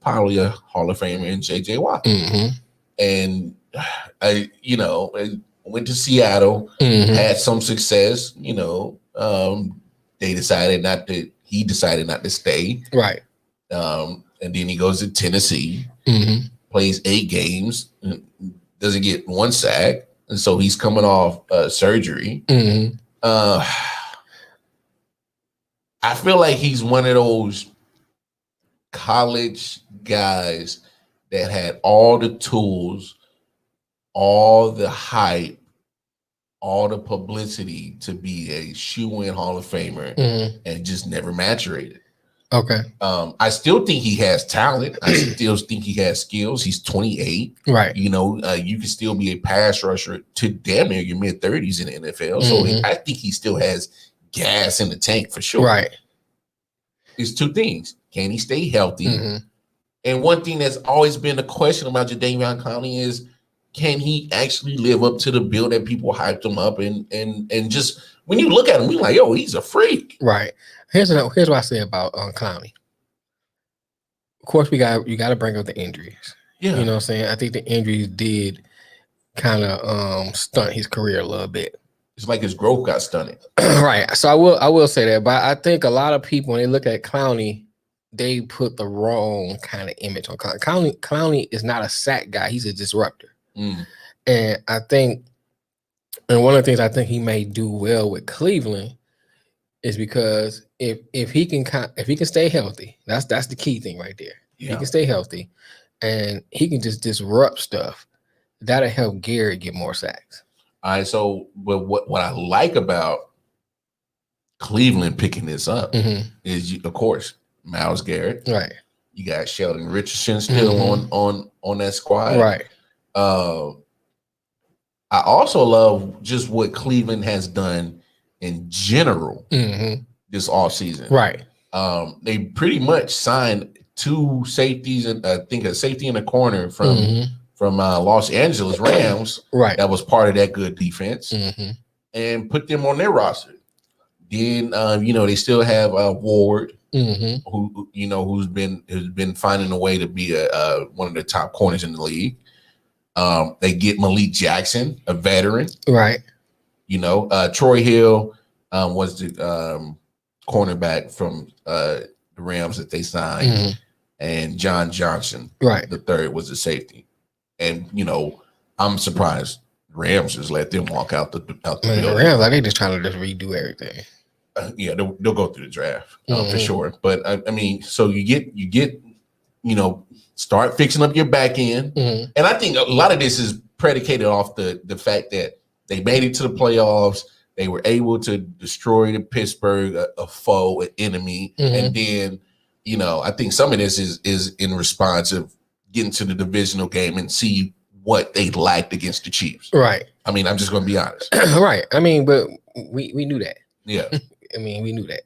probably a Hall of Famer in JJ Watt. And I went to Seattle, had some success. He decided not to stay. And then he goes to Tennessee, plays 8 games, doesn't get 1 sack, and so he's coming off surgery. I feel like he's one of those college guys that had all the tools, all the hype, all the publicity to be a shoe-in Hall of Famer and just never maturated. I still think he has talent. I still think he has skills. He's 28. You can still be a pass rusher to damn near your mid-30s in the NFL. So I think he still has gas in the tank for sure. It's 2 things. Can he stay healthy? And one thing that's always been a question about Jadeveon Clowney is, can he actually live up to the bill that people hyped him up? And just when you look at him, we're like, yo, he's a freak. Here's what I say about Clowney. Of course, you got to bring up the injuries. You know what I'm saying? I think the injuries did kind of stunt his career a little bit. It's like his growth got stunted. So I will say that, but I think a lot of people, when they look at Clowney, they put the wrong kind of image on Clowney. Clowney is not a sack guy; he's a disruptor. And I think, and one of the things I think he may do well with Cleveland is because if he can stay healthy, that's the key thing right there. He can stay healthy, and he can just disrupt stuff. That'll help Garrett get more sacks. All right, so but what I like about Cleveland picking this up is, of course, Myles Garrett. You got Sheldon Richardson still on that squad. I also love just what Cleveland has done in general this offseason. They pretty much signed 2 safeties and I think a safety in the corner from Los Angeles Rams that was part of that good defense and put them on their roster. Then they still have Ward, who's been finding a way to be one of the top corners in the league. They get Malik Jackson, a veteran. Troy Hill was the cornerback from the Rams that they signed, and John Johnson, the third, was the safety. And I'm surprised Rams just let them walk out the building. The Rams, they just trying to just redo everything. Yeah, they'll go through the draft for sure. But I mean, so you get start fixing up your back end, and I think a lot of this is predicated off the fact that they made it to the playoffs. They were able to destroy the Pittsburgh, a foe, an enemy, and then I think some of this is in response of getting to the divisional game and see what they lacked against the Chiefs. Right. I mean, I'm just going to be honest. Right. I mean, but we knew that. Yeah. I mean, we knew that.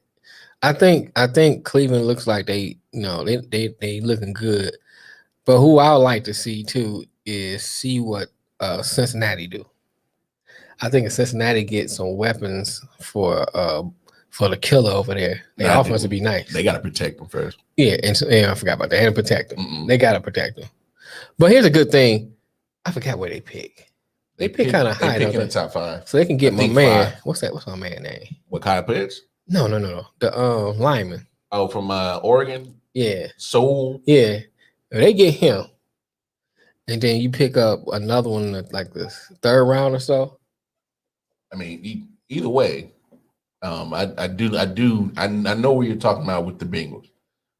I think Cleveland looks like they looking good. But who I would like to see too is see what Cincinnati do. I think if Cincinnati gets some weapons for the killer over there, their offense would be nice. They got to protect them first. Yeah, and I forgot about that. And protect them. They got to protect them. But here's a good thing. I forgot where they pick. They pick kind of high. They pick in the top 5. So they can get my man. 5. What's my man name? What Kyle Pitts? No. The lineman. Oh, from Oregon? Yeah. Soul? Yeah. If they get him, and then you pick up another one like this 3rd round or so. I mean, either way, I know what you're talking about with the Bengals.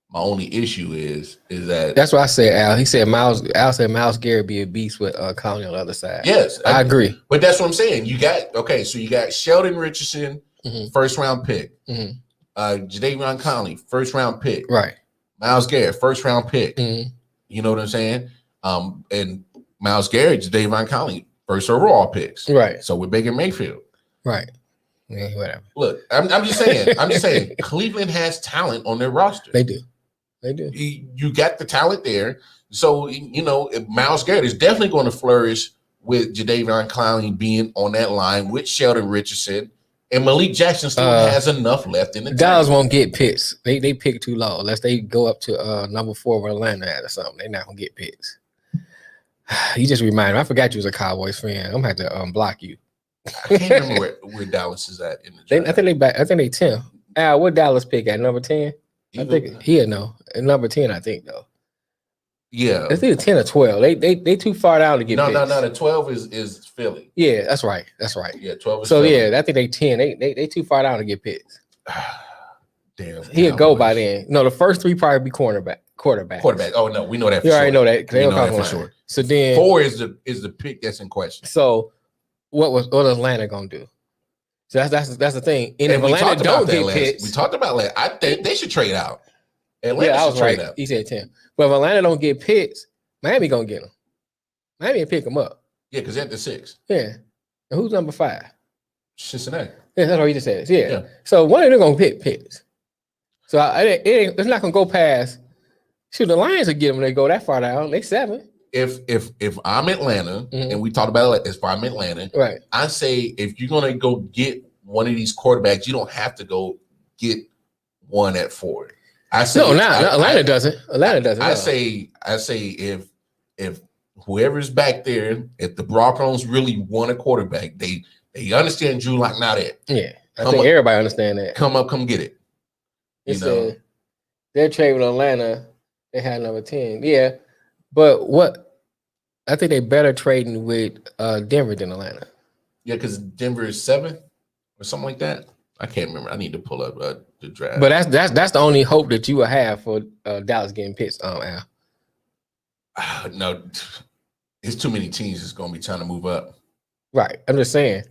My only issue is that that's what I said, Al. He said Al said Myles Garrett be a beast with Conley on the other side. Yes, I agree. But that's what I'm saying. So you got Sheldon Richardson, 1st round pick. Jadeveon Conley, 1st round pick. Right. Myles Garrett, 1st round pick. You know what I'm saying? And Myles Garrett, Jadeveon Conley, 1st overall picks. Right. So with Baker Mayfield. Right. Yeah, whatever. Look, I'm just saying, Cleveland has talent on their roster. They do. You got the talent there. So, Myles Garrett is definitely going to flourish with Jadeveon Clowney being on that line with Sheldon Richardson. And Malik Jackson still has enough left in the tank. Dallas won't get picks. They pick too low. Unless they go up to number 4 where Atlanta at or something. They're not going to get picks. You just reminded me. I forgot you was a Cowboys fan. I'm going to have to block you. I can't remember where Dallas is at in the draft. I think they 10. Al, what Dallas pick at number 10? I think he'll know. At number 10, I think though. Yeah, it's either 10 or 12. They too far down to get. No. The 12 is Philly. Yeah, that's right. Yeah, 12 is so Philly. Yeah, I think they 10. They too far down to get picks. Damn, he'll go by then. No, the first 3 probably be quarterback. Oh no, we know that. You already know that. We know that for sure. So then 4 is the pick that's in question. So what Atlanta gonna do? So that's the thing. And if Atlanta don't get picks, we talked about that. I think they should trade out. Atlanta should trade out. He said 10. But if Atlanta don't get picks, Miami gonna get them. Miami will pick them up. Yeah, because they're at the 6. Yeah. And who's number 5? Cincinnati. Yeah, that's what he just said. Yeah. So one of them gonna pick picks. So it's not gonna go past. Shoot, the Lions will get them when they go that far down. They 7. If I'm Atlanta, and we talked about it, if I'm Atlanta, right? I say if you're gonna go get one of these quarterbacks, you don't have to go get one at 4. I say Atlanta doesn't. Atlanta doesn't. I say if whoever's back there, if the Broncos really want a quarterback, they understand Drew Lock not it. Yeah, I think everybody understand that. Come get it. Said they're trading with Atlanta. They had number 10. Yeah. But what I think they better trading with Denver than Atlanta. Yeah, because Denver is 7 or something like that. I can't remember. I need to pull up the draft. But that's the only hope that you will have for Dallas getting picks, Al. No, it's too many teams that's going to be trying to move up. Right. I'm just saying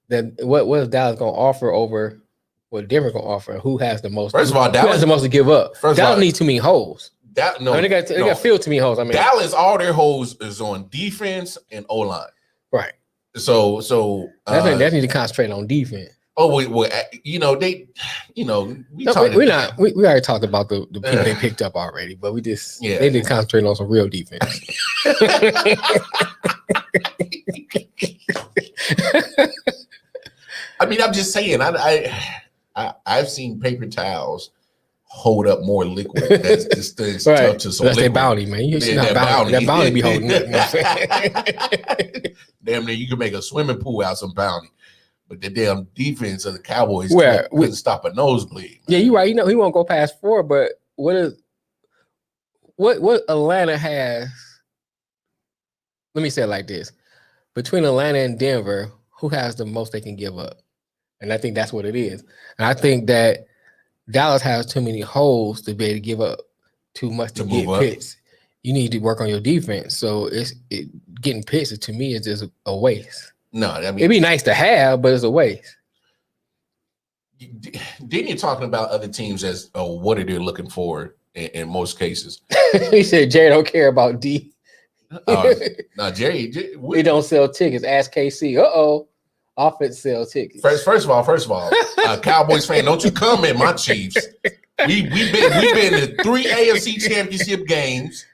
that what is Dallas going to offer over what Denver going to offer? Who has the most? First of all, Dallas has the most to give up. Dallas needs too many holes. They got filled too many holes. I mean, Dallas, all their holes is on defense and O line. Right. So they need to concentrate on defense. Oh, we already talked about the people they picked up already, but they need to concentrate on some real defense. I mean, I'm just saying. I've seen paper towels hold up more liquid. That's just tough to some. That's their bounty, man. That bounty be holding it. Damn near, you can make a swimming pool out some bounty. But the damn defense of the Cowboys couldn't stop a nosebleed. Man. Yeah, you're right. He won't go past 4, but what Atlanta has, let me say it like this. Between Atlanta and Denver, who has the most they can give up? And I think that's what it is. And I think that Dallas has too many holes to be able to give up too much to get picks. You need to work on your defense. So getting picks to me is just a waste. No, I mean, it'd be nice to have, but it's a waste. Didn't you talking about other teams as what are they looking for in most cases? He said Jerry don't care about D. No, Jerry, we don't sell tickets. Ask KC. Offense sell tickets. First of all, Cowboys fan, don't you come at my Chiefs. We've been to 3 AFC championship games,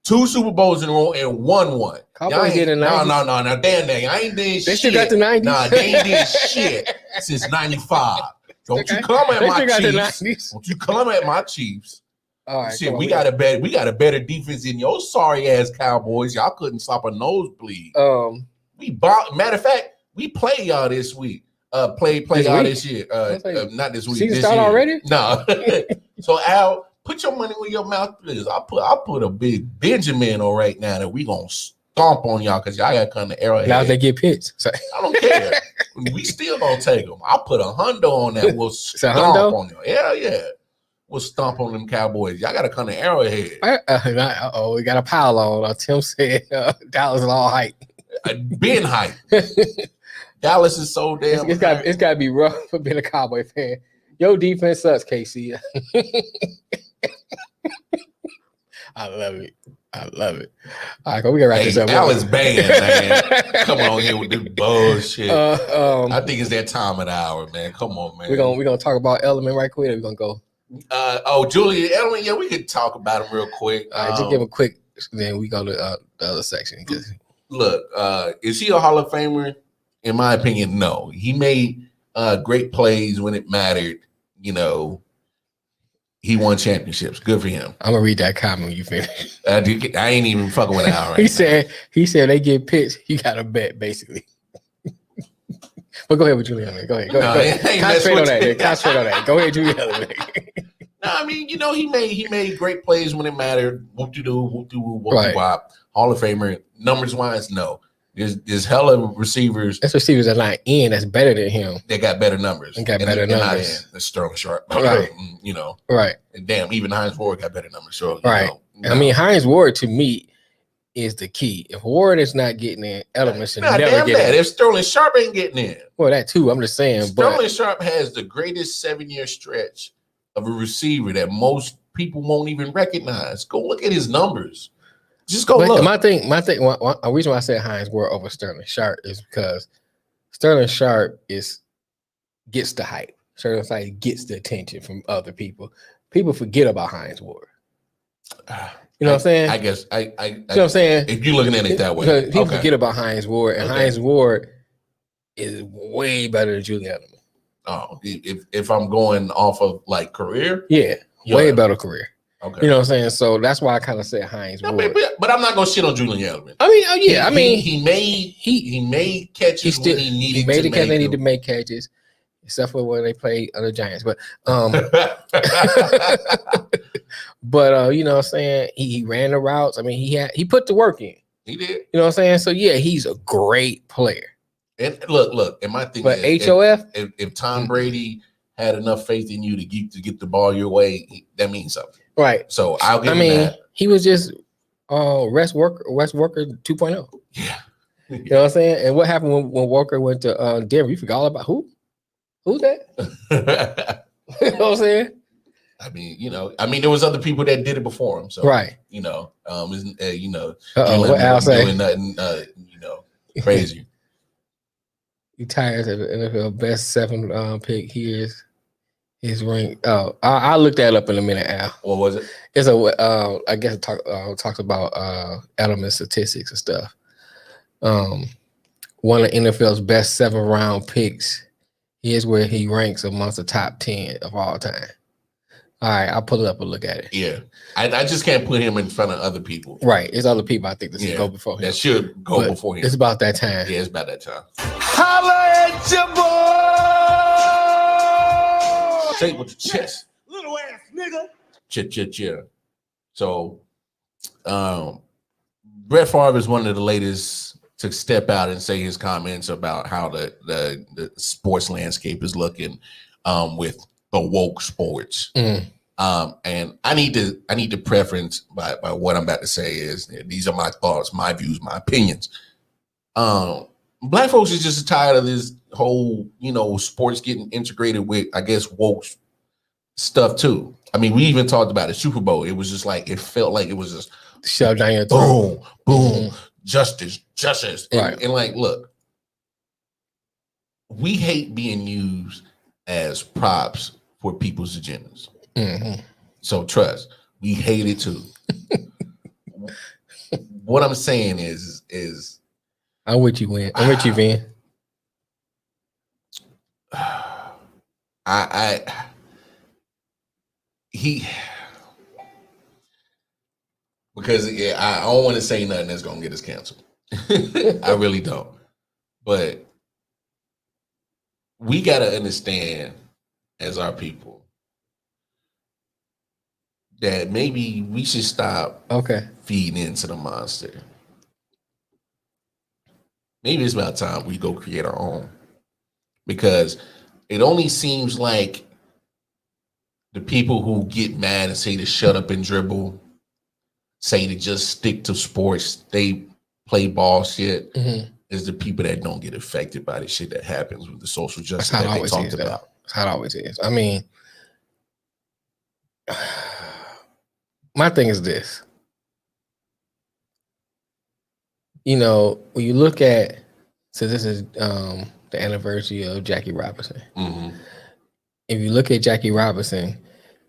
2 Super Bowls in a row, and won one. Cowboys did in the 90s. No. Now, damn, I ain't did shit. They still got the 90s. Nah, they ain't did shit since 95. Don't you come at my Chiefs. Don't you come at my Chiefs. All right, shit, we got a better defense than your sorry ass Cowboys. Y'all couldn't stop a nosebleed. Matter of fact, we play y'all this week. Play y'all this year. Not this week. Season start already? No. So Al, put your money where your mouth is. I put a big Benjamin on right now that we gonna stomp on y'all because y'all got kind of Arrowhead. Now they get pitched. I don't care. We still gonna take them. I put a hundo on that. We'll stomp on you. Yeah. We'll stomp on them Cowboys. Y'all got to come to Arrowhead. We got a pile on. Tim said Dallas is all hype. Been hype. Dallas is so damn. It's got to be rough for being a Cowboy fan. Your defense sucks, KC. I love it. All right, we can wrap this up. Dallas band, man. Come on here with this bullshit. I think it's that time of the hour, man. Come on, man. We're gonna talk about Element right quick. We're gonna go. Julian Edelman, yeah, we could talk about him real quick. All right, just give a quick, then we go to the other section. Look, is he a Hall of Famer? In my opinion, no. He made great plays when it mattered. You know, he won championships. Good for him. I'm gonna read that comment when you finish. I ain't even fucking with Al right He said they get pitched. You got to bet basically. But go ahead with Julian. Go ahead. Concentrate on that. Go ahead, Julian. No, I mean, you know, he made great plays when it mattered. Whoop-de-wop. Hall of Famer. Numbers wise, no. There's hella receivers. That's receivers that not in. That's better than him. They got better numbers. Not in. That's Sterling Sharp. Right. You know. Right. And damn, even Hines Ward got better numbers. So, right. I mean, Hines Ward to me is the key. If Ward is not getting in, Edelman should never get in. If Sterling Sharp ain't getting in. Well, that too. I'm just saying. Sterling Sharp has the greatest 7-year stretch of a receiver that most people won't even recognize. Go look at his numbers. Just go look. My thing. A reason why I said Hines Ward over Sterling Sharp is because Sterling Sharp gets the hype. Sterling Sharp gets the attention from other people. People forget about Hines Ward. You know what I'm saying? I guess you know what I'm saying? If you're looking at it that way. Because people forget about Hines Ward, and Hines Ward is way better than Julian Edelman. Oh, if I'm going off of like career? Yeah, way better career. Okay. You know what I'm saying? So that's why I kind of said Hines Ward. But I'm not gonna shit on Julian Edelman. I mean, he made catches when he needed he made the catch. They need to make catches, except for when they played other Giants. But but you know what I'm saying? He ran the routes. I mean, he put the work in. He did. You know what I'm saying? So yeah, he's a great player. And look, and my thing but is, HOF, if Tom Brady had enough faith in you to get the ball your way, that means something. Right. So I'll give him that. He was just Wes Walker 2.0. Yeah. You know what I'm saying? And what happened when Walker went to Denver? You forgot all about who? Who's that? You know what I'm saying? I mean, there was other people that did it before him. So right. What Al say? Doing nothing crazy. He tires at the NFL best 7 pick. Here's his ring. Oh, I'll look that up in a minute, Al. What was it? It's I guess it talks about Edelman statistics and stuff. One of NFL's best 7-round picks. Here's where he ranks amongst the top 10 of all time. All right, I'll pull it up and look at it. Yeah. I just can't put him in front of other people. Right. It's other people I think that should go before him. That should go before him. It's about that time. Yeah, it's about that time. Holla at your boy! Say it with your chest. Little ass nigga. Yeah. So, Brett Favre is one of the latest to step out and say his comments about how the sports landscape is looking with the woke sports. And I need to preference by what I'm about to say is these are my thoughts, my views, my opinions. Black folks is just tired of this whole, sports getting integrated with, I guess, woke stuff too. I mean, we even talked about the Super Bowl. It was just like, it felt like it was just shoved down your boom, boom, justice. Right. And like, look, we hate being used as props for people's agendas. So trust, we hate it too. What I'm saying is I'm with you, Vin. I'm with you, Vin. Because I don't want to say nothing that's gonna get us canceled. I really don't. But we gotta understand as our people that maybe we should stop feeding into the monster. Maybe it's about time we go create our own. Because it only seems like the people who get mad and say to shut up and dribble, say to just stick to sports, they play ball shit, is the people that don't get affected by the shit that happens with the social justice that they talked about. That's how it always is. I mean, my thing is this. When you look at, so this is the anniversary of Jackie Robinson. If you look at Jackie Robinson,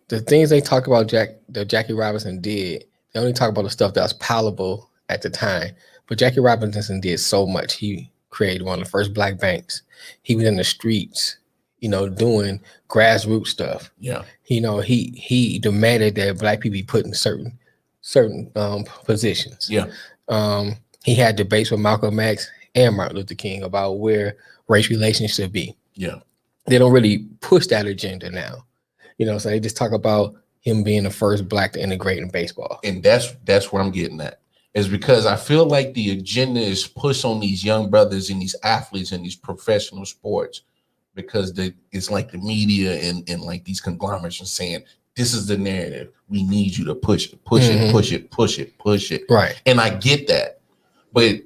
the things they talk about that Jackie Robinson did, they only talk about the stuff that was palatable at the time. But Jackie Robinson did so much. He created one of the first black banks. He was in the streets, doing grassroots stuff. Yeah. He demanded that black people be put in certain positions. Yeah. He had debates with Malcolm X and Martin Luther King about where race relations should be. Yeah. They don't really push that agenda now. So they just talk about him being the first black to integrate in baseball. And that's where I'm getting at. Is because I feel like the agenda is pushed on these young brothers and these athletes and these professional sports because it's like the media and like these conglomerates are saying, this is the narrative. We need you to push it. Right. And I get that. But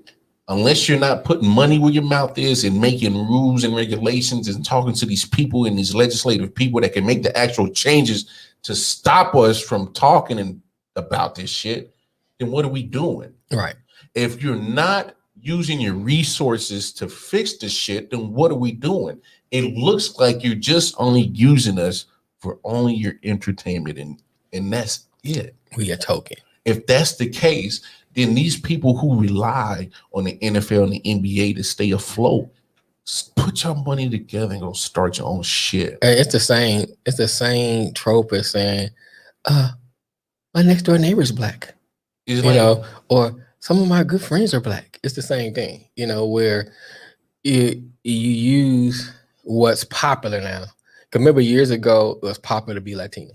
unless you're not putting money where your mouth is and making rules and regulations and talking to these people and these legislative people that can make the actual changes to stop us from talking about this shit, then what are we doing? Right. If you're not using your resources to fix the shit, then what are we doing? It looks like you're just only using us for only your entertainment, and that's it. We a token. If that's the case, then these people who rely on the NFL and the NBA to stay afloat, put your money together and go start your own shit. It's the same trope as saying, my next door neighbor's black. Or some of my good friends are black. It's the same thing, where you use what's popular now. Because remember years ago, it was popular to be Latino.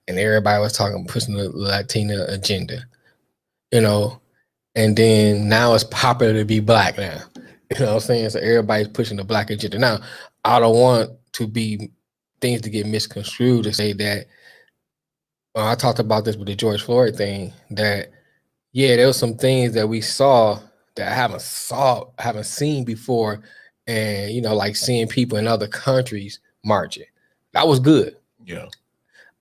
And everybody was pushing the Latina agenda, and then now it's popular to be black now. You know what I'm saying? So everybody's pushing the black agenda. Now, I don't want to be things to get misconstrued to say that, I talked about this with the George Floyd thing, that there was some things that we saw that I haven't seen before. And, like seeing people in other countries marching. That was good. Yeah.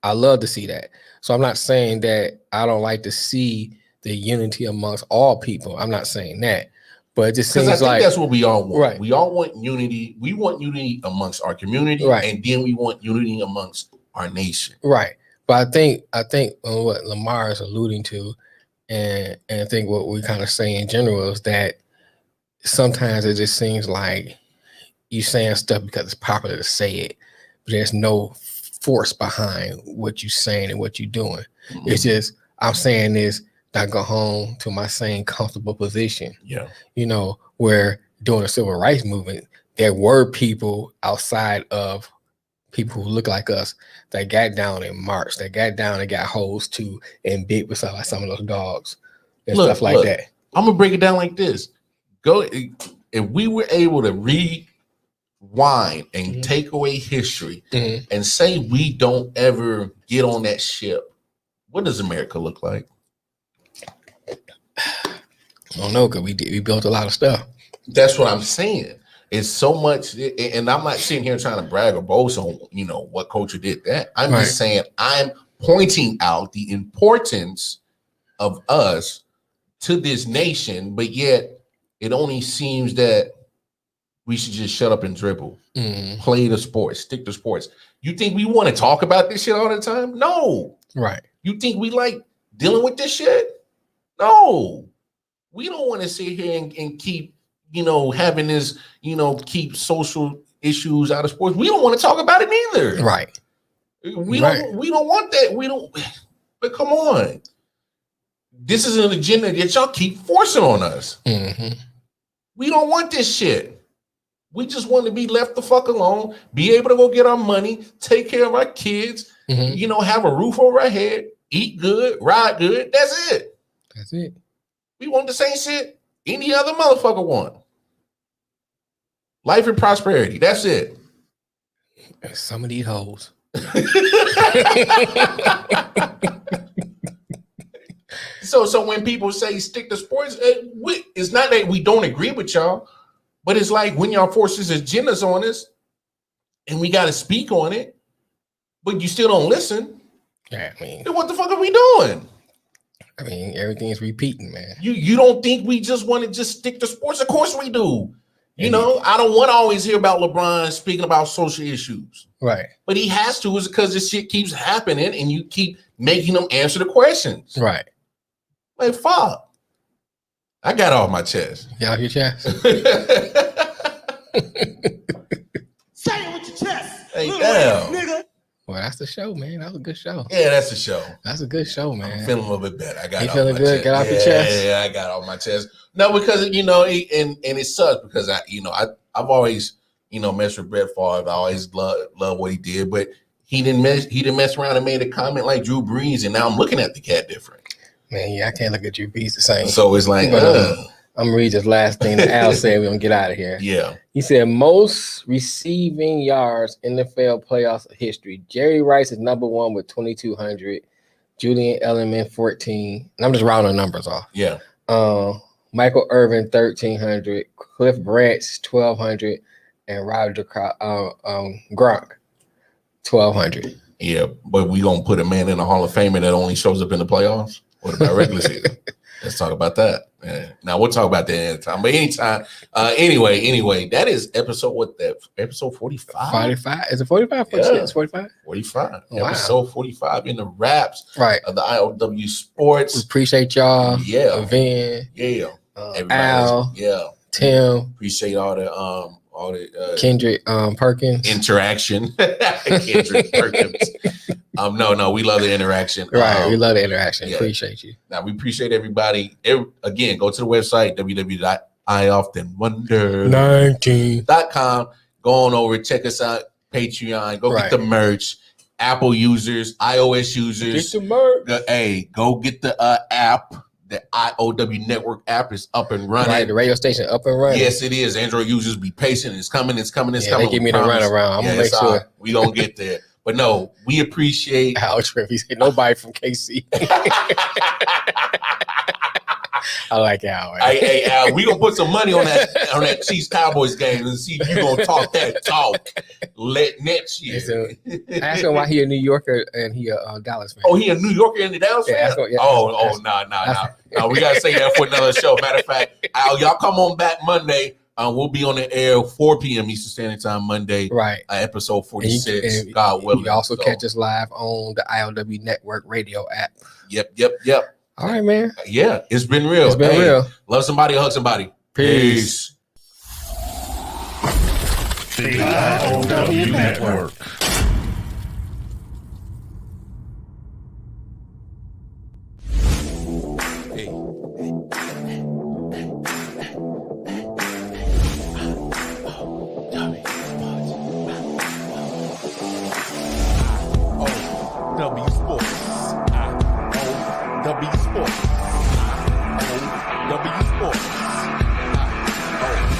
I love to see that. So I'm not saying that I don't like to see the unity amongst all people. I'm not saying that. But it just seems like that's what we all want. Right. We all want unity. We want unity amongst our community. Right. And then we want unity amongst our nation. Right. But I think what Lamar is alluding to, and I think what we kind of say in general is that sometimes it just seems like you saying stuff because it's popular to say it, but there's no force behind what you're saying and what you're doing. It's just, I'm saying this, I go home to my same comfortable position. Yeah. Where during the civil rights movement, there were people outside of people who look like us that got down and marched, that got down and got hoes too and bit with some of those dogs and stuff like that. I'm gonna break it down like this. If we were able to rewind and take away history and say we don't ever get on that ship, what does America look like? I don't know, because we built a lot of stuff. That's what I'm saying. It's so much, and I'm not sitting here trying to brag or boast on what culture did that. I'm just saying I'm pointing out the importance of us to this nation, but yet it only seems that we should just shut up and dribble, play the sports, stick to sports. You think we want to talk about this shit all the time? No. Right. You think we like dealing with this shit? No. We don't want to sit here and keep, having this, keep social issues out of sports. We don't want to talk about it neither. Right. We don't want that. But come on. This is an agenda that y'all keep forcing on us. We don't want this shit. We just want to be left the fuck alone, be able to go get our money, take care of our kids, have a roof over our head, eat good, ride good. That's it. That's it. We want the same shit any other motherfucker want. Life and prosperity. That's it. Some of these hoes. So when people say stick to sports, it's not that we don't agree with y'all, but it's like when y'all forces agendas on us and we got to speak on it, but you still don't listen. Yeah, I mean, then what the fuck are we doing? I mean, everything is repeating, man. You don't think we just want to just stick to sports? Of course we do. I don't want to always hear about LeBron speaking about social issues. Right. But he has to, is because this shit keeps happening and you keep making them answer the questions. Right. Like, fuck. I got it off my chest. Get off your chest. Say it with your chest. Hey, damn. Nigga. Well, that's the show, man. That was a good show. Yeah, that's the show. That's a good show, man. I'm feeling a little bit better. I got you it feeling off my good? chest. Get off your chest. Yeah, I got it off my chest. No, because and it sucks because I've always messed with Brett Favre. I always love what he did, but he didn't mess around and made a comment like Drew Brees, and now I'm looking at the cat different. Man, yeah, I can't look at Drew Brees the same. So it's like, I'm gonna read this last thing that Al said. We're gonna get out of here. Yeah. He said most receiving yards in the NFL playoffs history. Jerry Rice is number one with 2,200. Julian Edelman 14. And I'm just rounding numbers off. Yeah. Michael Irvin 1,300. Cliff Branch 1,200, and Roger Gronk 1,200. Yeah, but we gonna put a man in the Hall of Fame that only shows up in the playoffs. What about regular season? Let's talk about that. Yeah. Now we'll talk about that anytime. But anytime. Anyway, that is episode 45? 45. Is it 45? Yeah. It's 45? 45. Wow. Episode 45 in the wraps of the I.O.W. Sports. We appreciate y'all. Yeah. Vin. Yeah. Al. Yeah. Tim. Appreciate all the Kendrick Perkins interaction. Kendrick Perkins. No, we love the interaction. Right, we love the interaction. Yeah. Appreciate you. Now we appreciate everybody. Again, go to the website www.ioftenwonder19.com. Go on over, check us out. Patreon. Go get the merch. Apple users, iOS users. Get the merch. Go get the app. The I.O.W. network app is up and running. Right, the radio station up and running. Yes, it is. Android users, be patient. It's coming. It's coming. They give me the runaround. I'm gonna make sure we gonna get there. But no, we appreciate Al Tripp. He said nobody from KC. I like Al. Hey, Al, we gonna put some money on that Chiefs Cowboys game and see if you gonna talk that talk next year. So, ask him why he a New Yorker and he a Dallas fan. Oh, he a New Yorker and the Dallas fan? No. We gotta say that for another show. Matter of fact, Al, y'all come on back Monday. We'll be on the air 4 p.m. Eastern Standard Time Monday. Right. Episode 46. God willing. You can also catch us live on the I.O.W. Network radio app. Yep. All right, man. Yeah, it's been real. It's been real. Love somebody, hug somebody. Peace. The I.O.W. Network. I.O.W. Sports. I.O.W. Sports. I.O.W.